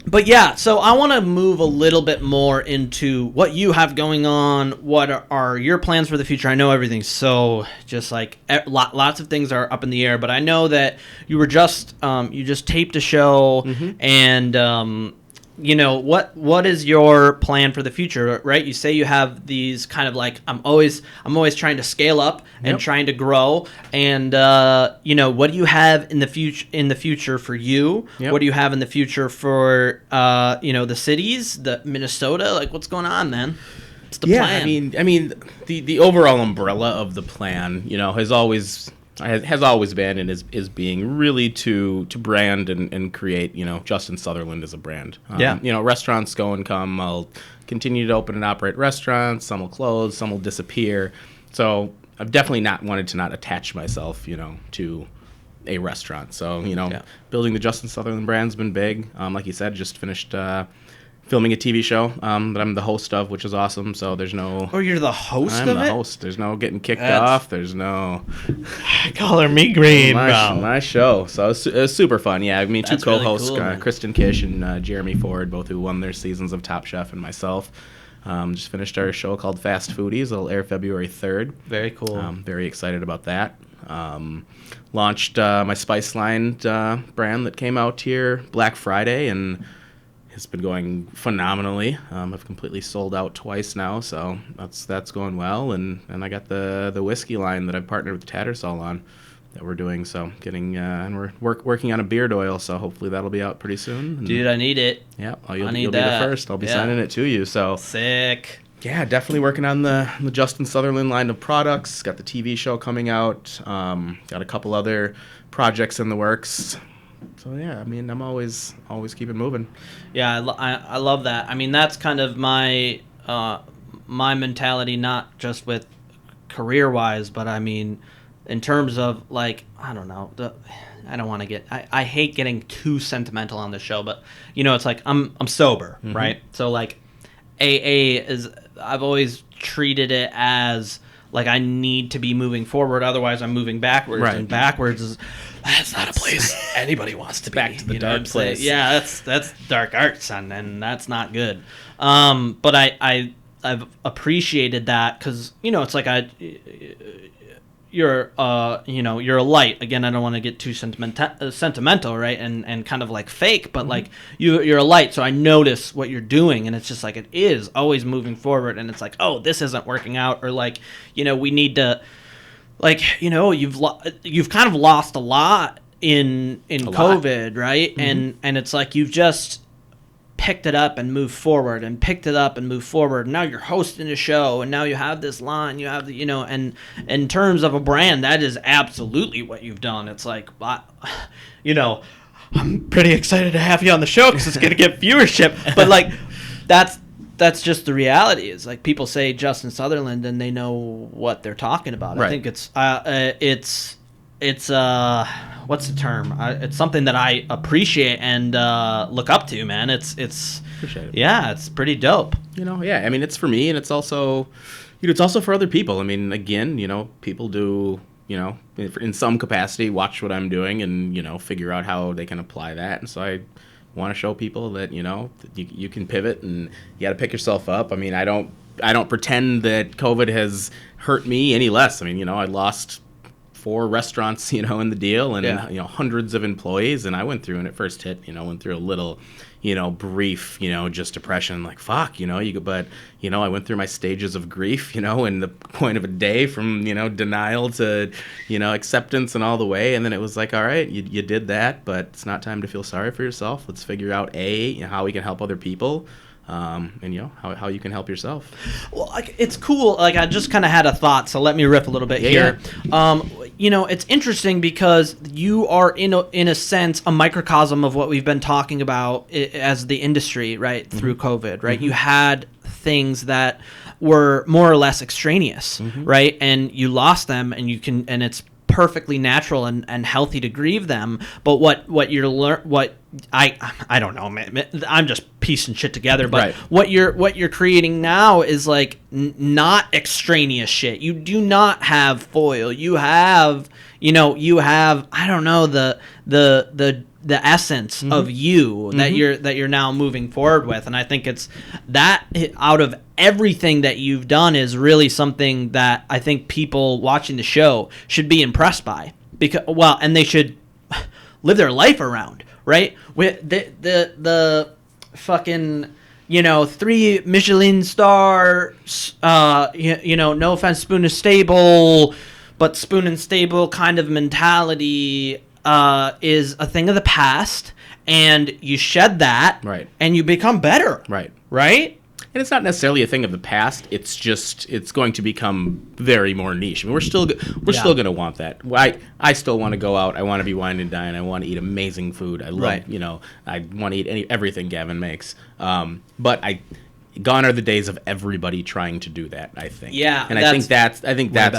But yeah, so I want to move a little bit more into what you have going on. What are your plans for the future? I know everything's so just like lots of things are up in the air, but I know that you were just you just taped a show, and you know what is your plan for the future, right? You say you have these kind of like I'm always trying to scale up and trying to grow, and you know, what do you have in the future for you? What do you have in the future for you know, the cities, the Minnesota? Like, what's going on, man? What's the plan? I mean the overall umbrella of the plan, you know, has always been and is being really to brand and create, you know, Justin Sutherland as a brand. You know, restaurants go and come. I'll continue to open and operate restaurants. Some will close, some will disappear. So I've definitely not wanted to not attach myself, you know, to a restaurant. So, you know, building the Justin Sutherland brand's been big. Like you said, just finished filming a TV show that I'm the host of, which is awesome. So there's no... Oh, you're the host of it? I'm the host. There's no getting kicked off. There's no... Color me green, my show. So it was super fun. Yeah, I mean, two co-hosts, really cool, Kristen Kish and Jeremy Ford, both who won their seasons of Top Chef, and myself. Just finished our show called Fast Foodies. It'll air February 3rd. Very cool. Very excited about that. Launched my Spice Line brand that came out here Black Friday, and... it's been going phenomenally. I've completely sold out twice now, so that's going well. And I got the whiskey line that I've partnered with Tattersall on that we're doing. So and we're working on a beard oil, so hopefully that'll be out pretty soon. And dude, I need it. Yeah, you'll be the first. I'll be sending it to you. So sick. Yeah, definitely working on the Justin Sutherland line of products. Got the TV show coming out. Got a couple other projects in the works. So yeah, I mean, I'm always keeping moving. Yeah, I love that. I mean, that's kind of my my mentality, not just with career wise, but I mean, in terms of like, I don't know, I don't want to get, I hate getting too sentimental on the show, but you know, it's like I'm sober, right? So like, AA is, I've always treated it as like I need to be moving forward, otherwise I'm moving backwards, and backwards is. That's not a place anybody wants to be. Back to the dark place. Yeah, that's dark arts, and that's not good. But I've appreciated that because, you know, it's like you're a light. Again, I don't want to get too sentimental, right? And kind of like fake, but like you're a light. So I notice what you're doing, and it's just like it is always moving forward. And it's like, oh, this isn't working out, or like, you know, we need to. like, you've kind of lost a lot in COVID, right? Mm-hmm. And it's like you've just picked it up and moved forward and picked it up and moved forward. And now you're hosting a show, and now you have this line, you have the, and in terms of a brand, that is absolutely what you've done. It's like, I'm pretty excited to have you on the show because it's going to get viewership. But like, that's just the reality. Is like people say Justin Sutherland and they know what they're talking about. Right. I think it's what's the term? It's something that I appreciate and look up to, man. It's appreciate it. Yeah, it's pretty dope. Yeah. I mean, it's for me, and it's also, it's also for other people. I mean, again, people do, in some capacity, watch what I'm doing and figure out how they can apply that. And so I want to show people that you can pivot and you got to pick yourself up. I mean, I don't pretend that COVID has hurt me any less. I mean, I lost 4 restaurants, in the deal, and hundreds of employees. And I went through, when it first hit, went through a little, brief, just depression, like fuck, but I went through my stages of grief, and the point of a day from, denial to, acceptance and all the way. And then it was like, all right, you did that, but it's not time to feel sorry for yourself. Let's figure out how we can help other people. And how you can help yourself. Well, it's cool. Like, I just kind of had a thought, so let me riff a little bit here. Yeah. It's interesting because you are in a sense a microcosm of what we've been talking about as the industry, right? Mm-hmm. Through COVID, right? Mm-hmm. You had things that were more or less extraneous, mm-hmm. right? And you lost them, and it's perfectly natural and healthy to grieve them. But I don't know, man, I'm just piecing shit together, but right. what you're creating now is like not extraneous shit. You do not have foil. You have I don't know, the essence mm-hmm. of you mm-hmm. that you're now moving forward with. And I think it's that out of everything that you've done is really something that I think people watching the show should be impressed by, and they should live their life around, right? With the fucking 3 Michelin stars, no offense, Spoon is stable, but Spoon and stable kind of mentality is a thing of the past, and you shed that, right, and you become better, right. And it's not necessarily a thing of the past. It's going to become very more niche. I mean, we're still going to want that. I still want to go out. I want to be wine and dine. I want to eat amazing food. I love, I want to eat everything Gavin makes. But gone are the days of everybody trying to do that, I think. Yeah. And I think that's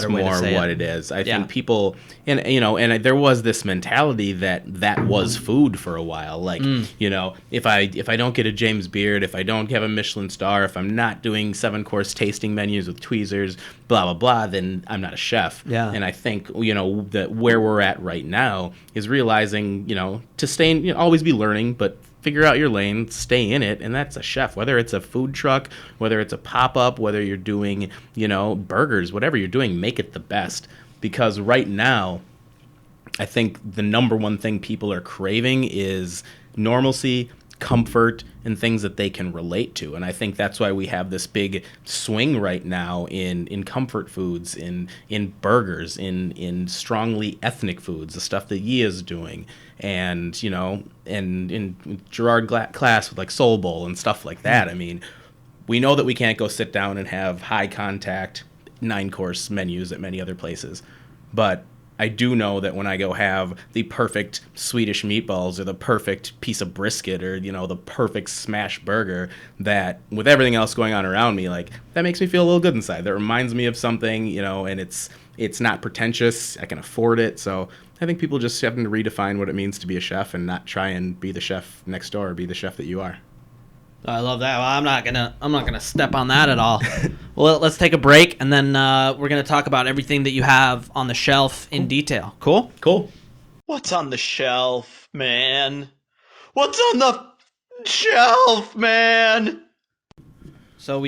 more what it is. I think people, and there was this mentality that was food for a while. Like, if I don't get a James Beard, if I don't have a Michelin star, if I'm not doing 7-course tasting menus with tweezers, blah, blah, blah, then I'm not a chef. Yeah. And I think, that where we're at right now is realizing, to stay in, always be learning, but figure out your lane, stay in it, and that's a chef. Whether it's a food truck, whether it's a pop-up, whether you're doing, burgers, whatever you're doing, make it the best. Because right now, I think the number one thing people are craving is normalcy, comfort, and things that they can relate to. And I think that's why we have this big swing right now in comfort foods, in burgers, in strongly ethnic foods, the stuff that Yi is doing. And and in Gerard class with like Soul Bowl and stuff like that. I mean, we know that we can't go sit down and have high contact 9-course menus at many other places, but I do know that when I go have the perfect Swedish meatballs or the perfect piece of brisket or the perfect smash burger, that with everything else going on around me, like, that makes me feel a little good inside. That reminds me of something, and it's not pretentious. I can afford it. So I think people just having to redefine what it means to be a chef and not try and be the chef next door or be the chef that you are. I love that. Well, I'm not gonna step on that at all. Well, let's take a break, and then we're gonna talk about everything that you have on the shelf in detail. Cool? Cool. What's on the shelf, man? What's on the shelf, man? So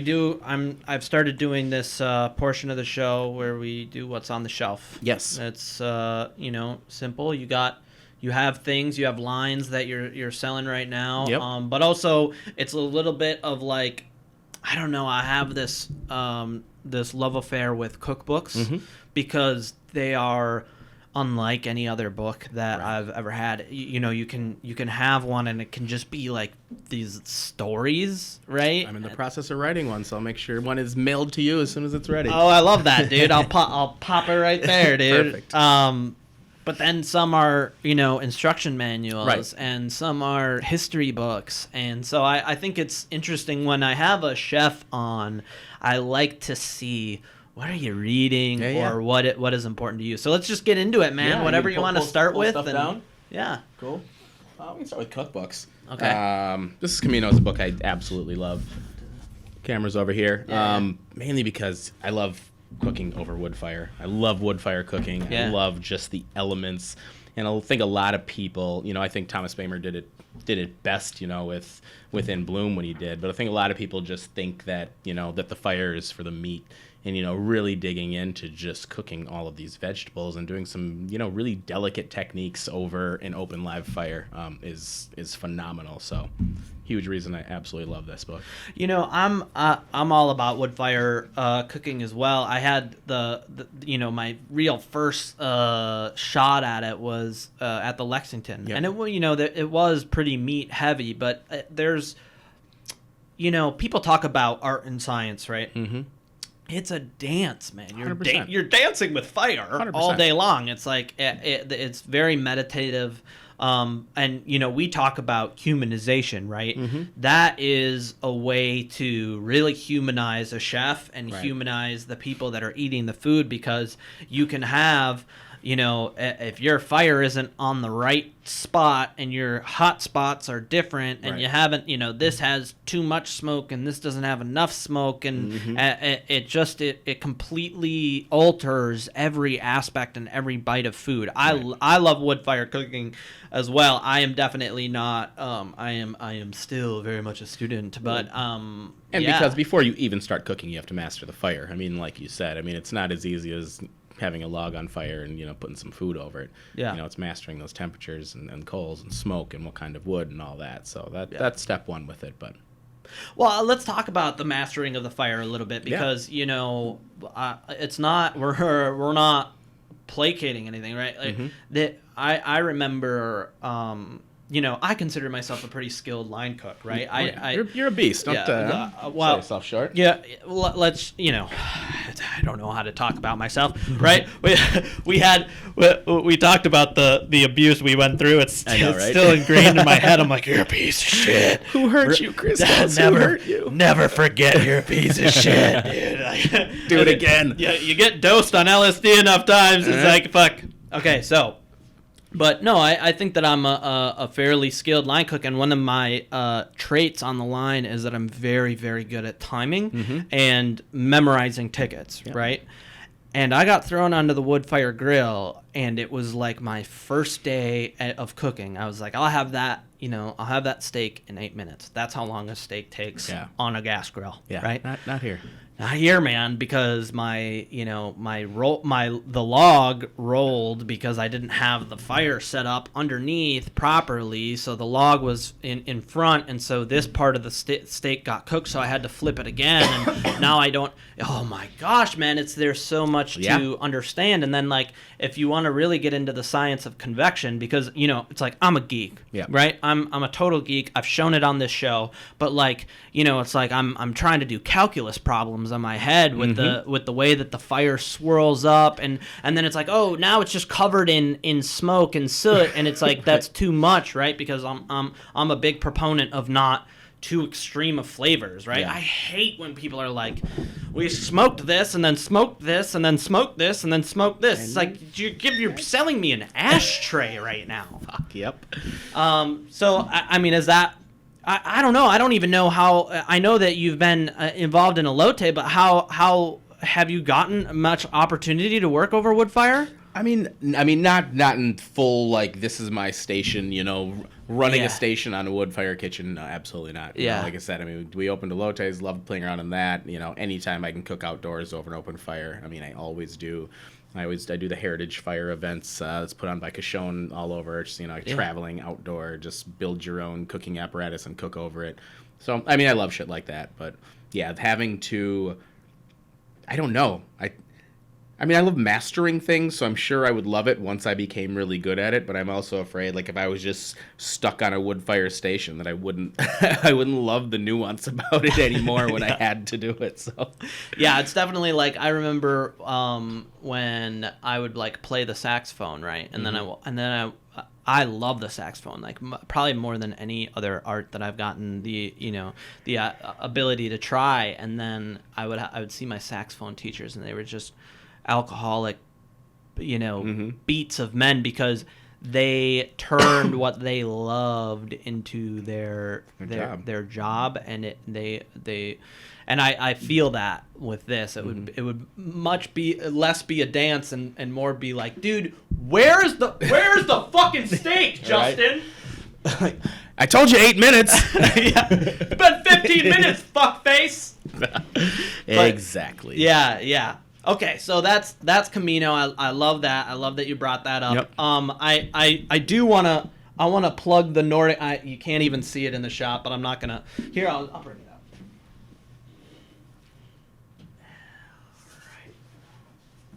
I've started doing this portion of the show where we do what's on the shelf. Yes. It's simple. You have things, you have lines that you're selling right now. Yep. But also it's a little bit of like, I don't know, I have this this love affair with cookbooks, mm-hmm. because they are unlike any other book that Right. I've ever had. You know, you can have one and it can just be like these stories, right? I'm in the process of writing one, so I'll make sure one is mailed to you as soon as it's ready. Oh, I love that, dude. I'll pop it right there, dude. Perfect. But then some are, you know, instruction manuals, Right. and some are history books. And so I think it's interesting when I have a chef on, I like to see what are you reading or what is important to you. So let's just get into it, man. Yeah, Whatever you want to start pull with. stuff down? Yeah. Cool. We can start with cookbooks. Okay. This is Camino is a book I absolutely love. Camera's over here. Yeah. Mainly because I love cooking over wood fire. I love wood fire cooking. Yeah. I love just the elements. And I think a lot of people, you know, I think Thomas Bamer did it best, you know, with Within Bloom when he did. But I think a lot of people just think that, you know, that the fire is for the meat. And, you know, really digging into just cooking all of these vegetables and doing some, you know, really delicate techniques over an open live fire is phenomenal. So, huge reason I absolutely love this book. You know, I'm all about wood fire cooking as well. I had the you know, my real first shot at it was at the Lexington, Yep. and it, you know, it was pretty meat heavy, but there's, you know, people talk about art and science, right? Mm-hmm. It's a dance, man. You're 100%. you're dancing with fire 100%. all day long. It's like it's very meditative. And you know, we talk about humanization, right? Mm-hmm. That is a way to really humanize a chef and Right. humanize the people that are eating the food, because you can have, you know, if your fire isn't on the right spot and your hot spots are different, and Right. you haven't, you know, this has too much smoke and this doesn't have enough smoke, and it completely alters every aspect and every bite of food. Right. I love wood fire cooking as well. I am definitely not I am still very much a student, but And yeah. because before you even start cooking, you have to master the fire. I mean, like you said, I mean, it's not as easy as having a log on fire and, you know, putting some food over it. Yeah. You know, it's mastering those temperatures and coals and smoke and what kind of wood and all that. So that's step one with it. But Well, let's talk about the mastering of the fire a little bit, because you know, it's not we're not placating anything, right? Like, that I remember, you know, I consider myself a pretty skilled line cook, right? You're a beast. Don't well, sell yourself short. Yeah, let's, you know, I don't know how to talk about myself, right? We talked about the abuse we went through. It's still ingrained in my head. I'm like, you're a piece of shit. Who hurt you, Chris? Who hurt you? Never forget you're a piece of shit, dude. Like, Do it again. Yeah, you get dosed on LSD enough times, it's like, fuck. Okay, so. But no, I think that I'm a fairly skilled line cook, and one of my traits on the line is that I'm very, very good at timing and memorizing tickets, right? And I got thrown onto the wood fire grill, and it was like my first day of cooking. I was like, I'll have that steak in 8 minutes. That's how long a steak takes on a gas grill, right? Not here. Not here, man, because the log rolled because I didn't have the fire set up underneath properly, so the log was in front, and so this part of the steak got cooked, so I had to flip it again, and now I don't. Oh my gosh, man, there's so much to understand, and then like if you want to really get into the science of convection, because you know it's like I'm a geek, right? I'm a total geek. I've shown it on this show, but like you know it's like I'm trying to do calculus problems on my head with the way that the fire swirls up, and then it's like, oh, now it's just covered in smoke and soot, and it's like that's too much, right? Because I'm a big proponent of not too extreme of flavors, right? I hate when people are like, we smoked this and then smoked this and then smoked this and then smoked this. It's like you're selling me an ashtray right now. Fuck, yep. So I mean, is that? I don't know. I don't even know how. I know that you've been involved in elote, but how have you gotten much opportunity to work over wood fire? I mean, not in full like this is my station, you know, running a station on a wood fire kitchen. No, absolutely not. You know, like I said, I mean, we opened elotes, loved playing around in that. You know, anytime I can cook outdoors over an open fire, I mean, I always do. I do the heritage fire events. It's put on by Cashone all over. Just, you know, traveling outdoor, just build your own cooking apparatus and cook over it. So, I mean, I love shit like that. But yeah, having to, I don't know. I mean, I love mastering things, so I'm sure I would love it once I became really good at it. But I'm also afraid, like, if I was just stuck on a wood fire station, that I wouldn't, I wouldn't love the nuance about it anymore when I had to do it. So, yeah, it's definitely like I remember when I would like play the saxophone, right, and I love the saxophone, like probably more than any other art that I've gotten the ability to try. And then I would see my saxophone teachers, and they were just alcoholic, beats of men, because they turned what they loved into their job, and I feel that with this, it would much be less be a dance and more be like, dude, where's the fucking steak, Justin? Right. I told you 8 minutes. Yeah. It's been 15 minutes, fuckface. Exactly. Yeah. Okay, so that's Camino. I love that. I love that you brought that up. Yep. I do wanna plug the Nordic. You can't even see it in the shop, but I'm not gonna. Here, I'll bring it up.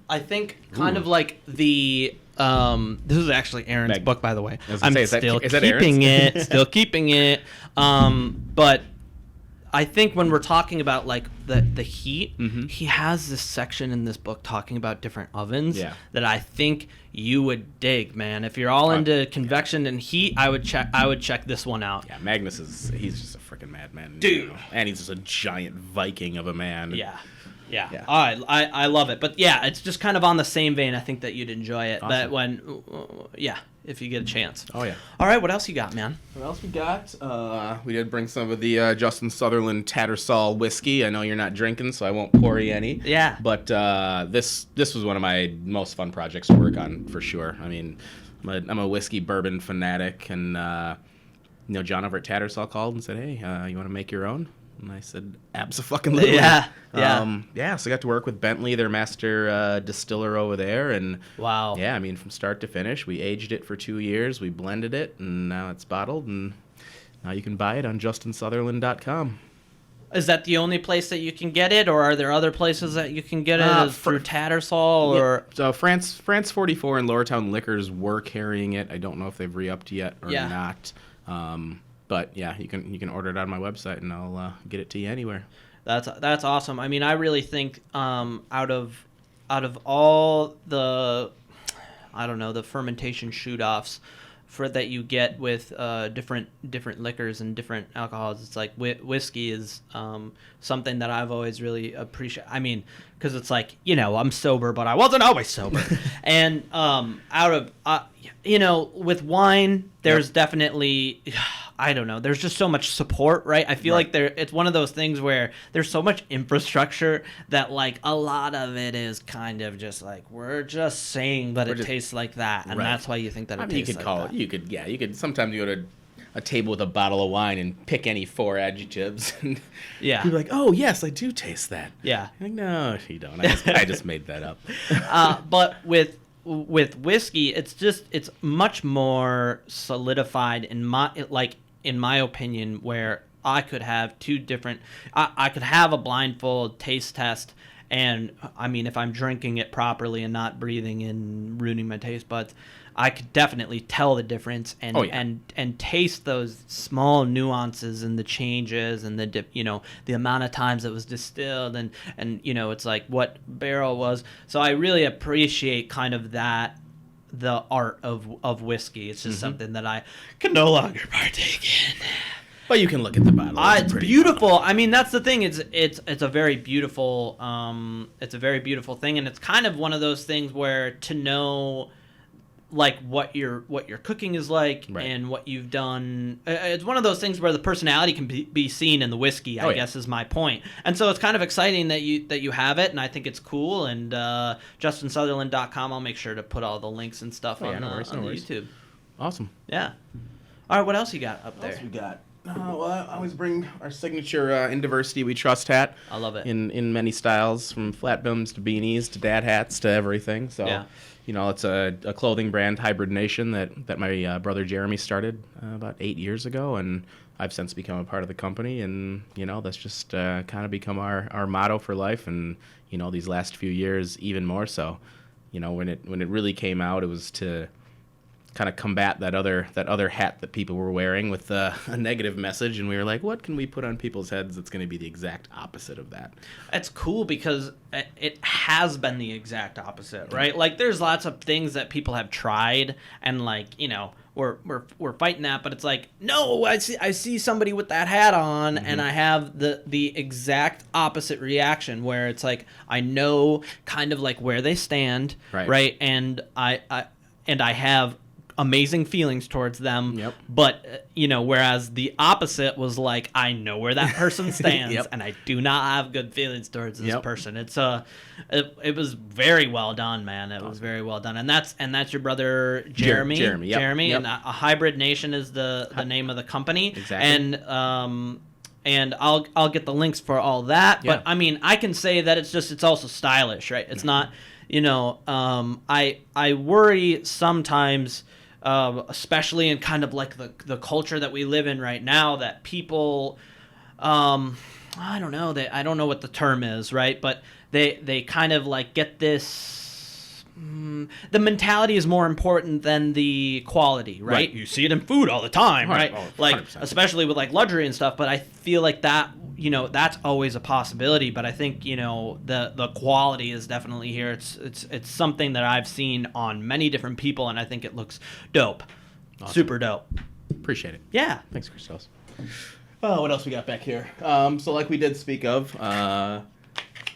I think kind of like the this is actually Aaron's book, by the way. I'm still keeping it. Still keeping it. But I think when we're talking about like the heat, he has this section in this book talking about different ovens that I think you would dig, man. If you're all into convection and heat, I would check this one out. Yeah, Magnus he's just a freaking madman, dude, and he's just a giant Viking of a man. Yeah. I love it. But yeah, it's just kind of on the same vein. I think that you'd enjoy it. Awesome. But if you get a chance. Oh, yeah. All right, what else you got, man? What else we got? We did bring some of the Justin Sutherland Tattersall whiskey. I know you're not drinking, so I won't pour you any. Yeah. But this was one of my most fun projects to work on, for sure. I mean, I'm a whiskey bourbon fanatic, and John over at Tattersall called and said, hey, you want to make your own? And I said, abso-fucking-lutely. Yeah. So I got to work with Bentley, their master distiller over there. And wow. Yeah, I mean, from start to finish, we aged it for 2 years. We blended it, and now it's bottled. And now you can buy it on JustinSutherland.com. Is that the only place that you can get it, or are there other places that you can get it through Tattersall? Or so France 44 and Lowertown Liquors were carrying it. I don't know if they've re-upped yet or not. But yeah, you can order it on my website, and I'll get it to you anywhere. That's awesome. I mean, I really think out of all the, I don't know, the fermentation shoot-offs that you get with different liquors and different alcohols, it's like whiskey is something that I've always really appreciated. I mean, because it's like, I'm sober, but I wasn't always sober. And with wine, there's definitely, I don't know, there's just so much support, right? I feel like it's one of those things where there's so much infrastructure that like a lot of it is kind of just like, we're just saying that it tastes like that, and that's why you think that it tastes like that. You could sometimes you go to a table with a bottle of wine and pick any 4 adjectives, and you're like, oh yes, I do taste that. Yeah. Like, no, you don't. I just made that up. But with whiskey, it's much more solidified in my opinion, where I could have two different. I could have a blindfold taste test, and I mean, if I'm drinking it properly and not breathing and ruining my taste buds, I could definitely tell the difference and and taste those small nuances and the changes and the amount of times it was distilled and it's like what barrel was. So I really appreciate kind of that, the art of whiskey. It's just something that I can no longer partake in. But you can look at the bottle. It's beautiful. Cool. I mean, that's the thing. It's a very beautiful thing, and it's kind of one of those things where to know like what your cooking is like and what you've done. It's one of those things where the personality can be seen in the whiskey, I guess is my point. And so it's kind of exciting that you have it, and I think it's cool. And JustinSutherland.com, I'll make sure to put all the links and stuff on the YouTube. Awesome. Yeah. All right, what else you got up there? What else we got? Well, I always bring our signature In Diversity We Trust hat. I love it. In many styles, from flat brims to beanies to dad hats to everything. So, it's a clothing brand, hybridnation, that my brother Jeremy started about 8 years ago, and I've since become a part of the company. And that's just kind of become our motto for life. And these last few years even more so. When it really came out, it was to kind of combat that other hat that people were wearing with a negative message, and we were like, what can we put on people's heads that's going to be the exact opposite of that? It's cool because it has been the exact opposite, right? Like, there's lots of things that people have tried, and like, we're fighting that, but it's like, no, I see somebody with that hat on, and I have the exact opposite reaction, where it's like, I know kind of like where they stand, right? And I have amazing feelings towards them. Yep. But whereas the opposite was like, I know where that person stands, and I do not have good feelings towards this person. It's it was very well done, man. It was very well done, and that's your brother Jeremy. Jeremy, and a Hybrid Nation is the name of the company. Exactly. And I'll get the links for all that. But I mean, I can say that it's also stylish, right? It's not, I worry sometimes, especially in kind of like the culture that we live in right now, that people, I don't know what the term is, right? But they kind of like get this. The mentality is more important than the quality, right? You see it in food all the time, right? Oh, like, especially with like luxury and stuff. But I feel like that, that's always a possibility. But I think, the quality is definitely here. It's something that I've seen on many different people, and I think it looks dope. Awesome. Super dope. Appreciate it. Yeah. Thanks, Christos. Oh, what else we got back here? So like we did speak of,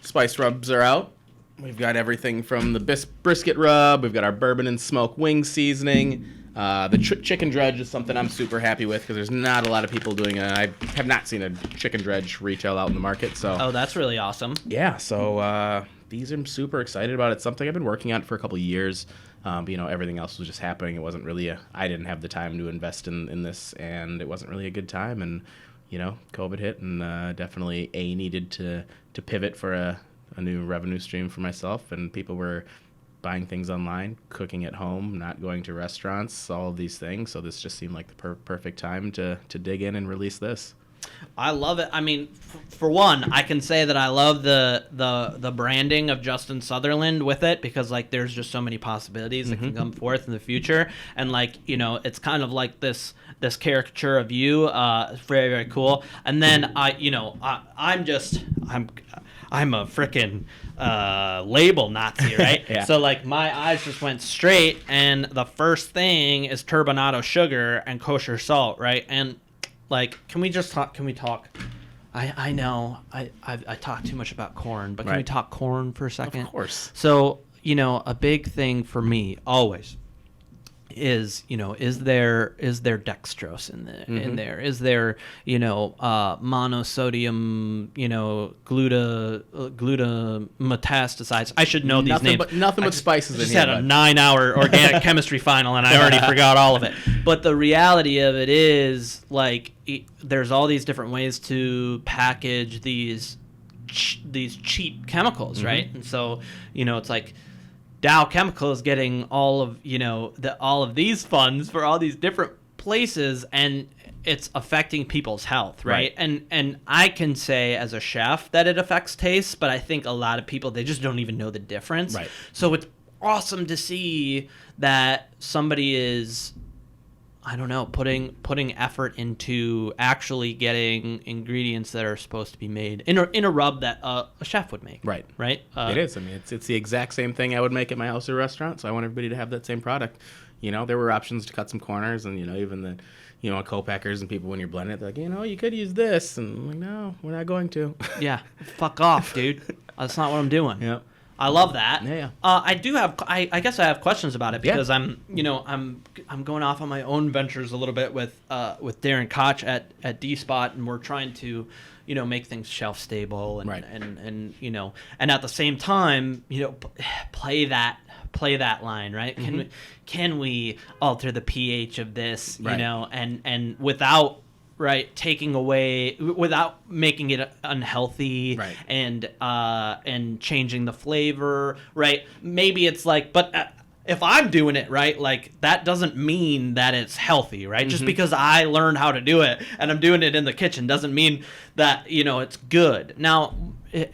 spice rubs are out. We've got everything from the brisket rub. We've got our bourbon and smoke wing seasoning. The chicken dredge is something I'm super happy with because there's not a lot of people doing it. I have not seen a chicken dredge retail out in the market. So that's really awesome. Yeah, so these I'm super excited about. It's something I've been working on for a couple of years. Everything else was just happening. It wasn't really I didn't have the time to invest in this, and it wasn't really a good time. And COVID hit, and definitely needed to pivot for a new revenue stream for myself, and people were buying things online, cooking at home, not going to restaurants, all of these things. So this just seemed like the perfect time to dig in and release this. I love it. I mean, for one, I can say that I love the branding of Justin Sutherland with it, because like there's just so many possibilities that can come forth in the future, and like it's kind of like this caricature of you. It's very, very cool. And then I'm a freaking label Nazi, right? Yeah. So like my eyes just went straight, and the first thing is turbinado sugar and kosher salt, right? And like, can we talk? I know I talk too much about corn, but can we talk corn for a second? Of course. So a big thing for me always is there dextrose in there? Is there monosodium glutamatastasides? I should know these names. Nothing but spices. I just had a 9-hour organic chemistry final, and I already forgot all of it. But the reality of it is, like, there's all these different ways to package these cheap chemicals, right? And so it's like Dow Chemical is getting all of all of these funds for all these different places, and it's affecting people's health, right? And I can say as a chef that it affects taste, but I think a lot of people, they just don't even know the difference. Right. So it's awesome to see that somebody is, I don't know, putting effort into actually getting ingredients that are supposed to be made in a rub that a chef would make. Right. It is. I mean, it's the exact same thing I would make at my house or restaurant. So I want everybody to have that same product. There were options to cut some corners, and even the co-packers and people, when you're blending it, they're like, you could use this, and I'm like, no, we're not going to. Yeah, fuck off, dude. That's not what I'm doing. Yeah. I love that. Yeah. I do have. I guess I have questions about it, because I'm going off on my own ventures a little bit with Darren Koch at D Spot, and we're trying to make things shelf stable and and at the same time play that line, right? Can we alter the pH of this, and without taking away, without making it unhealthy, and changing the flavor, right? Maybe it's like, but if I'm doing it right, like, that doesn't mean that it's healthy, right? Just because I learned how to do it and I'm doing it in the kitchen doesn't mean that it's good. Now,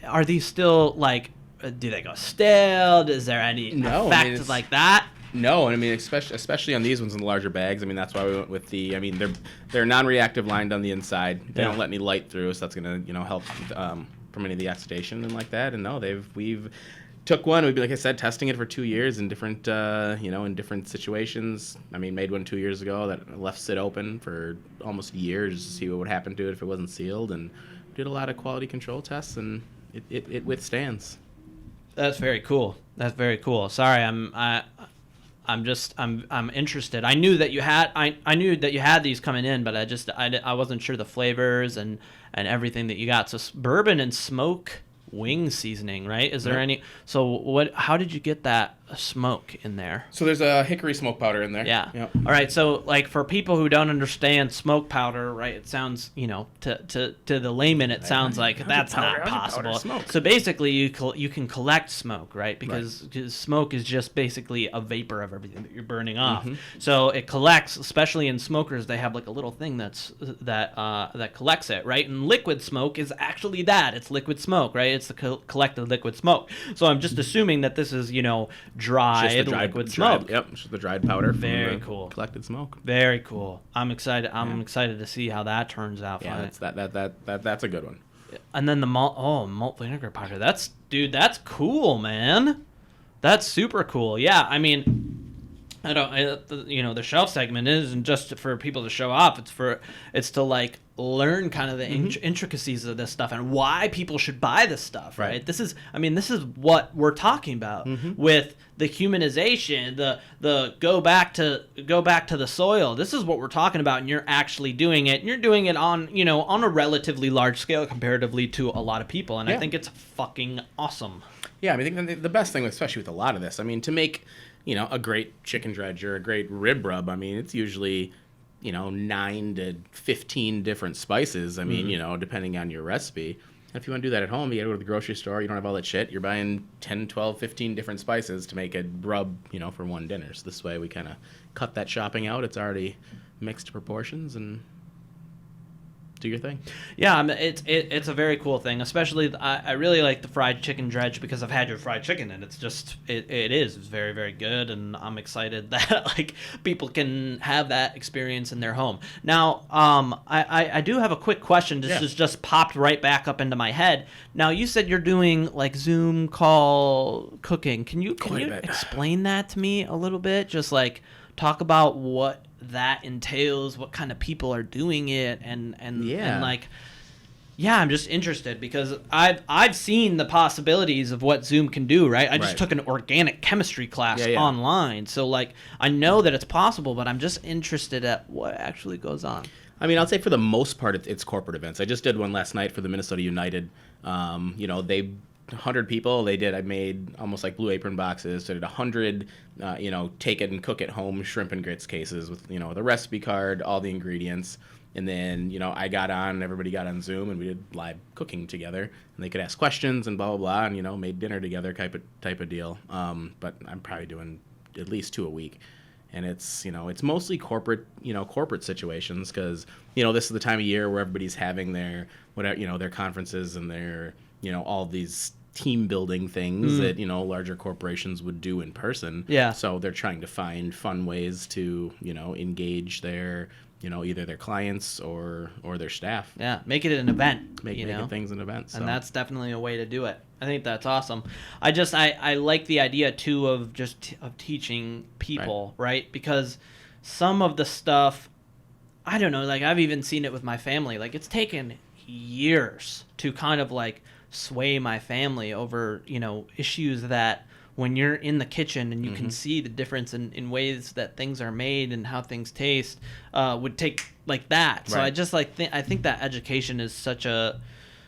are these still like do they go stale? Is there any effect like that? No, and I mean, especially on these ones in the larger bags. I mean, that's why we went with the. I mean, they're non-reactive lined on the inside. They don't let any light through, so that's gonna help from any of the oxidation and like that. And no, we've took one. We've been, like I said, testing it for 2 years in different in different situations. I mean, made one 2 years ago that left sit open for almost a year just to see what would happen to it if it wasn't sealed, and did a lot of quality control tests, and it withstands. That's very cool. That's very cool. Sorry, I'm interested. I knew that you had these coming in, but I wasn't sure the flavors and everything that you got. So bourbon and smoke wing seasoning, right? Is there any? So how did you get that smoke in there? So there's a hickory smoke powder in there. Yeah. Yep. All right. So like for people who don't understand smoke powder, right? It sounds, to the layman, it sounds like that's not possible. So basically, you can collect smoke, right? Because smoke is just basically a vapor of everything that you're burning off. Mm-hmm. So it collects, especially in smokers, they have like a little thing that collects it, right? And liquid smoke is actually that. It's liquid smoke, right? It's the collected liquid smoke. So I'm just assuming that this is, dried liquid smoke. Yep, just the dried powder. Very cool. Collected smoke. Very cool. I'm excited. I'm excited to see how that turns out. Yeah, that's a good one. And then the malt vinegar powder. That's cool, man. That's super cool. Yeah, I mean, the shelf segment isn't just for people to show off. It's to like learn kind of the intricacies of this stuff and why people should buy this stuff, right? This is what we're talking about with the humanization, the go back to the soil. This is what we're talking about, and you're actually doing it. And you're doing it on a relatively large scale comparatively to a lot of people, and I think it's fucking awesome. Yeah, I mean, I think the best thing, especially with a lot of this, I mean, to make a great chicken dredge or a great rib rub, I mean, it's usually 9 to 15 different spices. I mean, depending on your recipe. And if you want to do that at home, you got to go to the grocery store. You don't have all that shit. You're buying 10, 12, 15 different spices to make a rub, for one dinner. So this way we kind of cut that shopping out. It's already mixed proportions and do your thing. Yeah, it's a very cool thing. Especially, I really like the fried chicken dredge because I've had your fried chicken, and it's just it's very, very good, and I'm excited that like people can have that experience in their home. Now, I do have a quick question. This has just popped right back up into my head. Now, you said you're doing like Zoom call cooking. Can you explain that to me a little bit? Just like talk about what that entails, what kind of people are doing it, and like, I'm just interested because I've seen the possibilities of what Zoom can do, right? I just took an organic chemistry class online, so like I know that it's possible, but I'm just interested at what actually goes on. I mean, I'll say for the most part, it's corporate events. I just did one last night for the Minnesota United. They 100 people. I made almost like Blue Apron boxes. So I did 100, take it and cook at home shrimp and grits cases with, the recipe card, all the ingredients. And then, everybody got on Zoom and we did live cooking together. And they could ask questions and blah, blah, blah. And, made dinner together type of deal. But I'm probably doing at least 2 a week. And it's mostly corporate situations because, this is the time of year where everybody's having their, their conferences and their, all these team building things that, larger corporations would do in person. Yeah. So they're trying to find fun ways to, engage their, either their clients or their staff. Yeah. Make it an event. Making things an event. So. And that's definitely a way to do it. I think that's awesome. I like the idea too of teaching people, right? Because some of the stuff, I don't know, like I've even seen it with my family. Like it's taken years to kind of like sway my family over, issues that when you're in the kitchen and you can see the difference in ways that things are made and how things taste, would take like that. So I just like I think that education is such a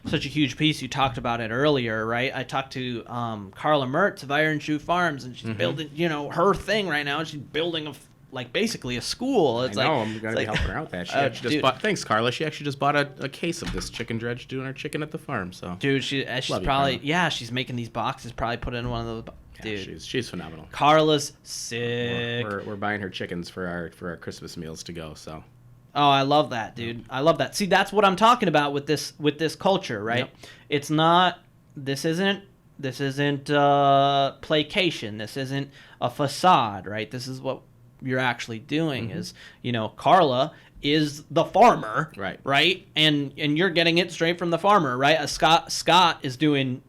huge piece. You talked about it earlier, right? I talked to Carla Mertz of Iron Shoe Farms, and she's building, her thing right now. She's building basically a school. It's I know, I'm going to be helping her out with that. She just bought, thanks, Carla. She actually just bought a case of this chicken dredge doing her chicken at the farm. So, dude, she's probably, she's making these boxes, probably put in one of those. Dude, she's phenomenal. Carla's sick. We're buying her chickens for our Christmas meals to go, so. Oh, I love that, dude. I love that. See, that's what I'm talking about with this culture, right? Yep. This isn't placation. This isn't a facade, right? This is what you're actually doing. Is, Carla is the farmer, right? And you're getting it straight from the farmer, right? Scott is doing,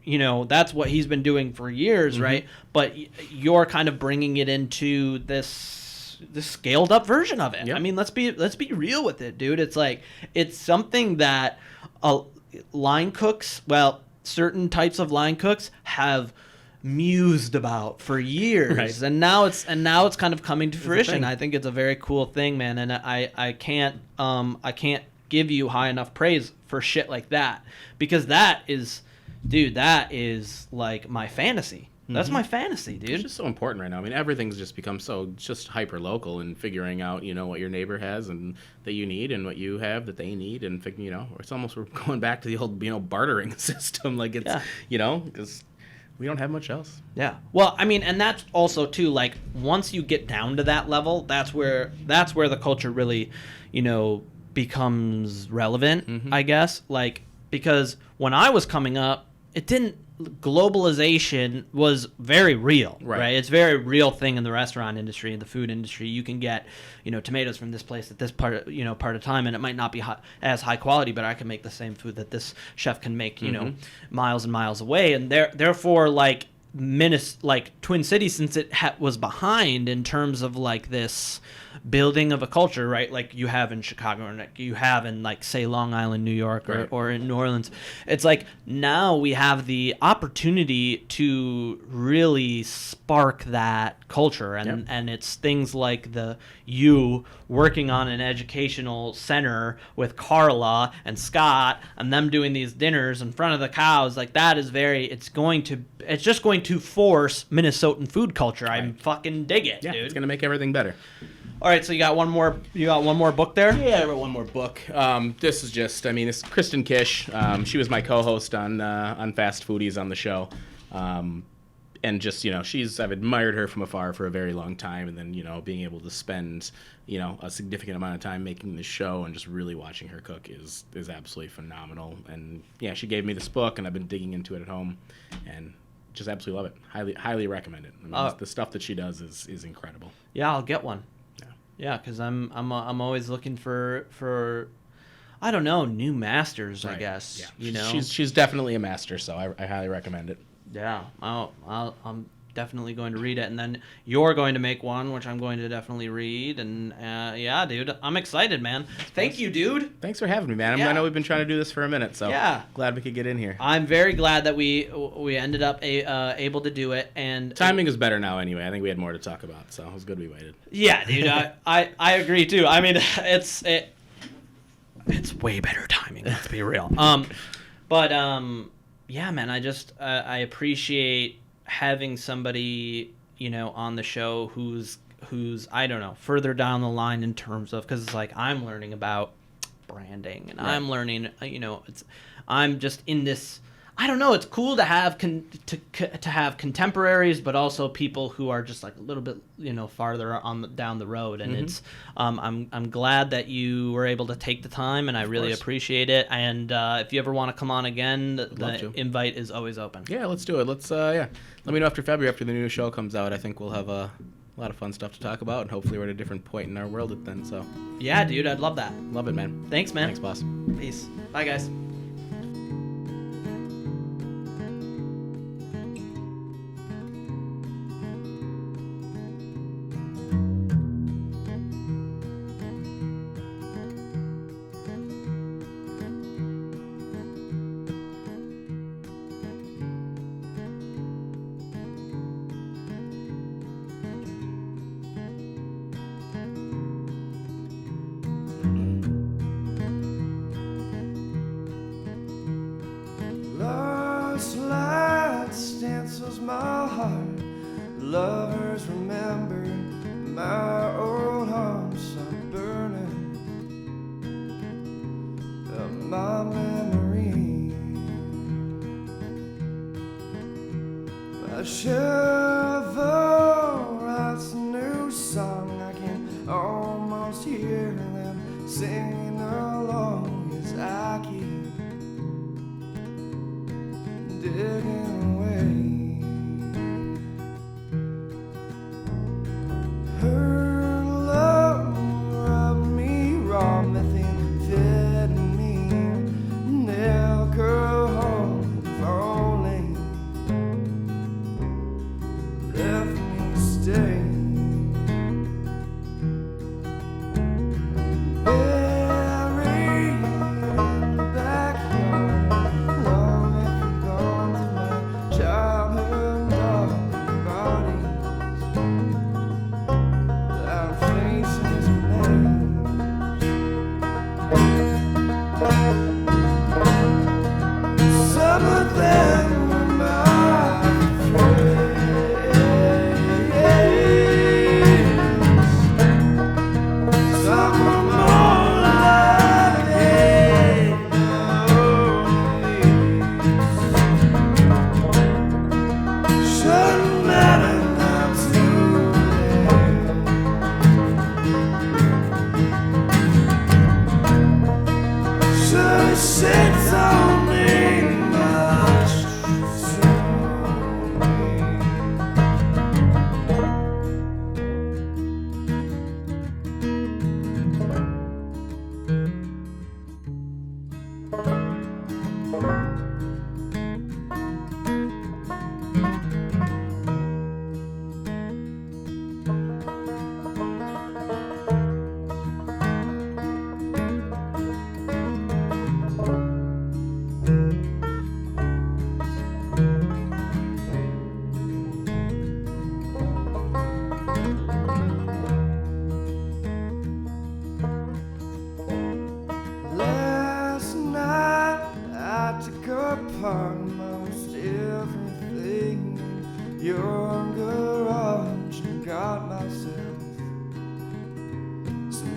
that's what he's been doing for years, right? But you're kind of bringing it into this scaled up version of it. Yep. I mean, let's be real with it, dude. It's like, it's something that line cooks, certain types of line cooks have mused about for years, right. and now it's kind of coming to fruition. I think it's a very cool thing, man, and I can't give you high enough praise for shit like that, because that is like my fantasy. That's my fantasy, dude. It's just so important right now. I mean, everything's just become so just hyper local, and figuring out, what your neighbor has and that you need, and what you have that they need, and it's almost, we're going back to the old, bartering system. Like it's, because we don't have much else. Yeah. Well, I mean, and that's also too, like, once you get down to that level, that's where the culture really, becomes relevant, I guess. Like, because when I was coming up, globalization was very real, right? It's a very real thing in the restaurant industry, in the food industry. You can get, tomatoes from this place at this part of time, and it might not be as high quality, but I can make the same food that this chef can make, miles and miles away. And therefore, like, Twin Cities, since it was behind in terms of like this building of a culture, right? Like you have in Chicago, or like you have in, like, say, Long Island, New York, or in New Orleans. It's like now we have the opportunity to really spark that culture, and it's things like you working on an educational center with Carla and Scott, and them doing these dinners in front of the cows. Like, that is it's just going to force Minnesotan food culture. I fucking dig it, dude. It's gonna make everything better. All right, so you got one more book there? Yeah, I wrote one more book. This is just, it's Kristen Kish. She was my co-host on Fast Foodies on the show. And just, I've admired her from afar for a very long time. And then, being able to spend, a significant amount of time making this show and just really watching her cook is absolutely phenomenal. And yeah, she gave me this book, and I've been digging into it at home, and just absolutely love it. Highly recommend it. The stuff that she does is incredible. Yeah, I'll get one. Yeah, because I'm always looking for I don't know, new masters, I guess. Yeah. She's definitely a master, so I highly recommend it. Yeah, I'm definitely going to read it, and then you're going to make one, which I'm going to definitely read, and yeah, dude, I'm excited, man. Thank you, dude. Thanks for having me, man. I know we've been trying to do this for a minute, so glad we could get in here. I'm very glad that we ended up able to do it, and timing is better now anyway. I think we had more to talk about, so it was good we waited. Yeah, dude, I agree too. I mean, it's way better timing. Let's be real. Yeah, man, I appreciate having somebody, on the show who's I don't know, further down the line in terms of, because it's like I'm learning about branding, and I'm learning, I'm just in this, I don't know, it's cool to have to have contemporaries, but also people who are just like a little bit, farther down the road, and it's I'm glad that you were able to take the time, and I really appreciate it. And if you ever want to come on again, the invite is always open. Yeah, let's do it. Let's let me know after February, after the new show comes out. I think we'll have a lot of fun stuff to talk about, and hopefully we're at a different point in our world then. So yeah, dude, I'd love that. Love it, man. Thanks, man. Thanks, boss. Peace. Bye, guys. My heart, lovers remember my old arms are burning, my memory. My shovel writes a new song. I can almost hear them singing along as I keep digging away.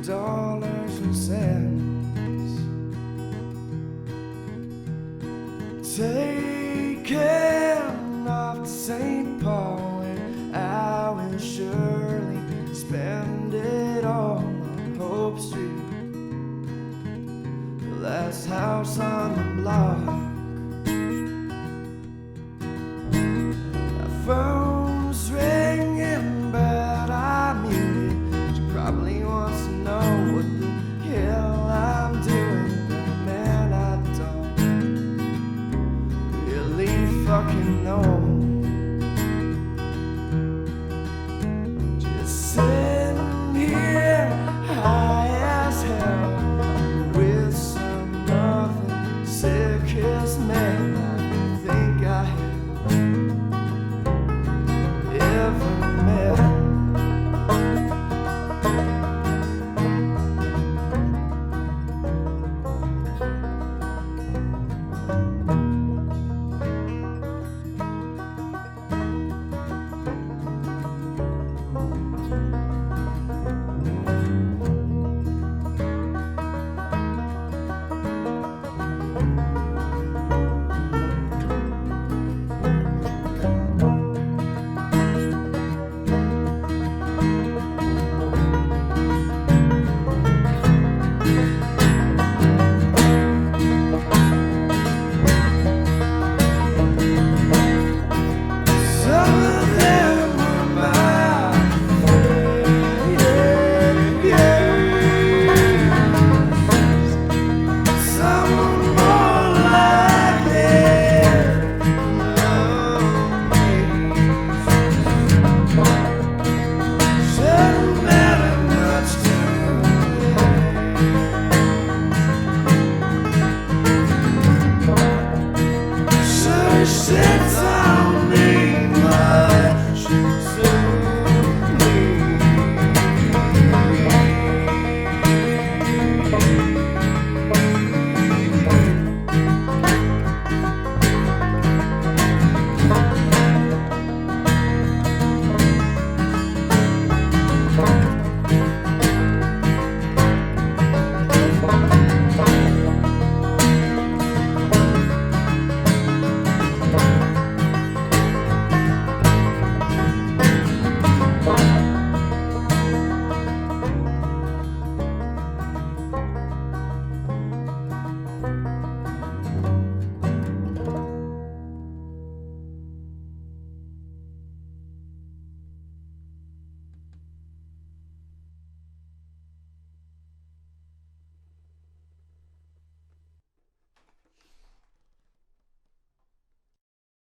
dollars and cents. Taking off to St. Paul, where I will surely spend it all on Hope Street, the last house on the block.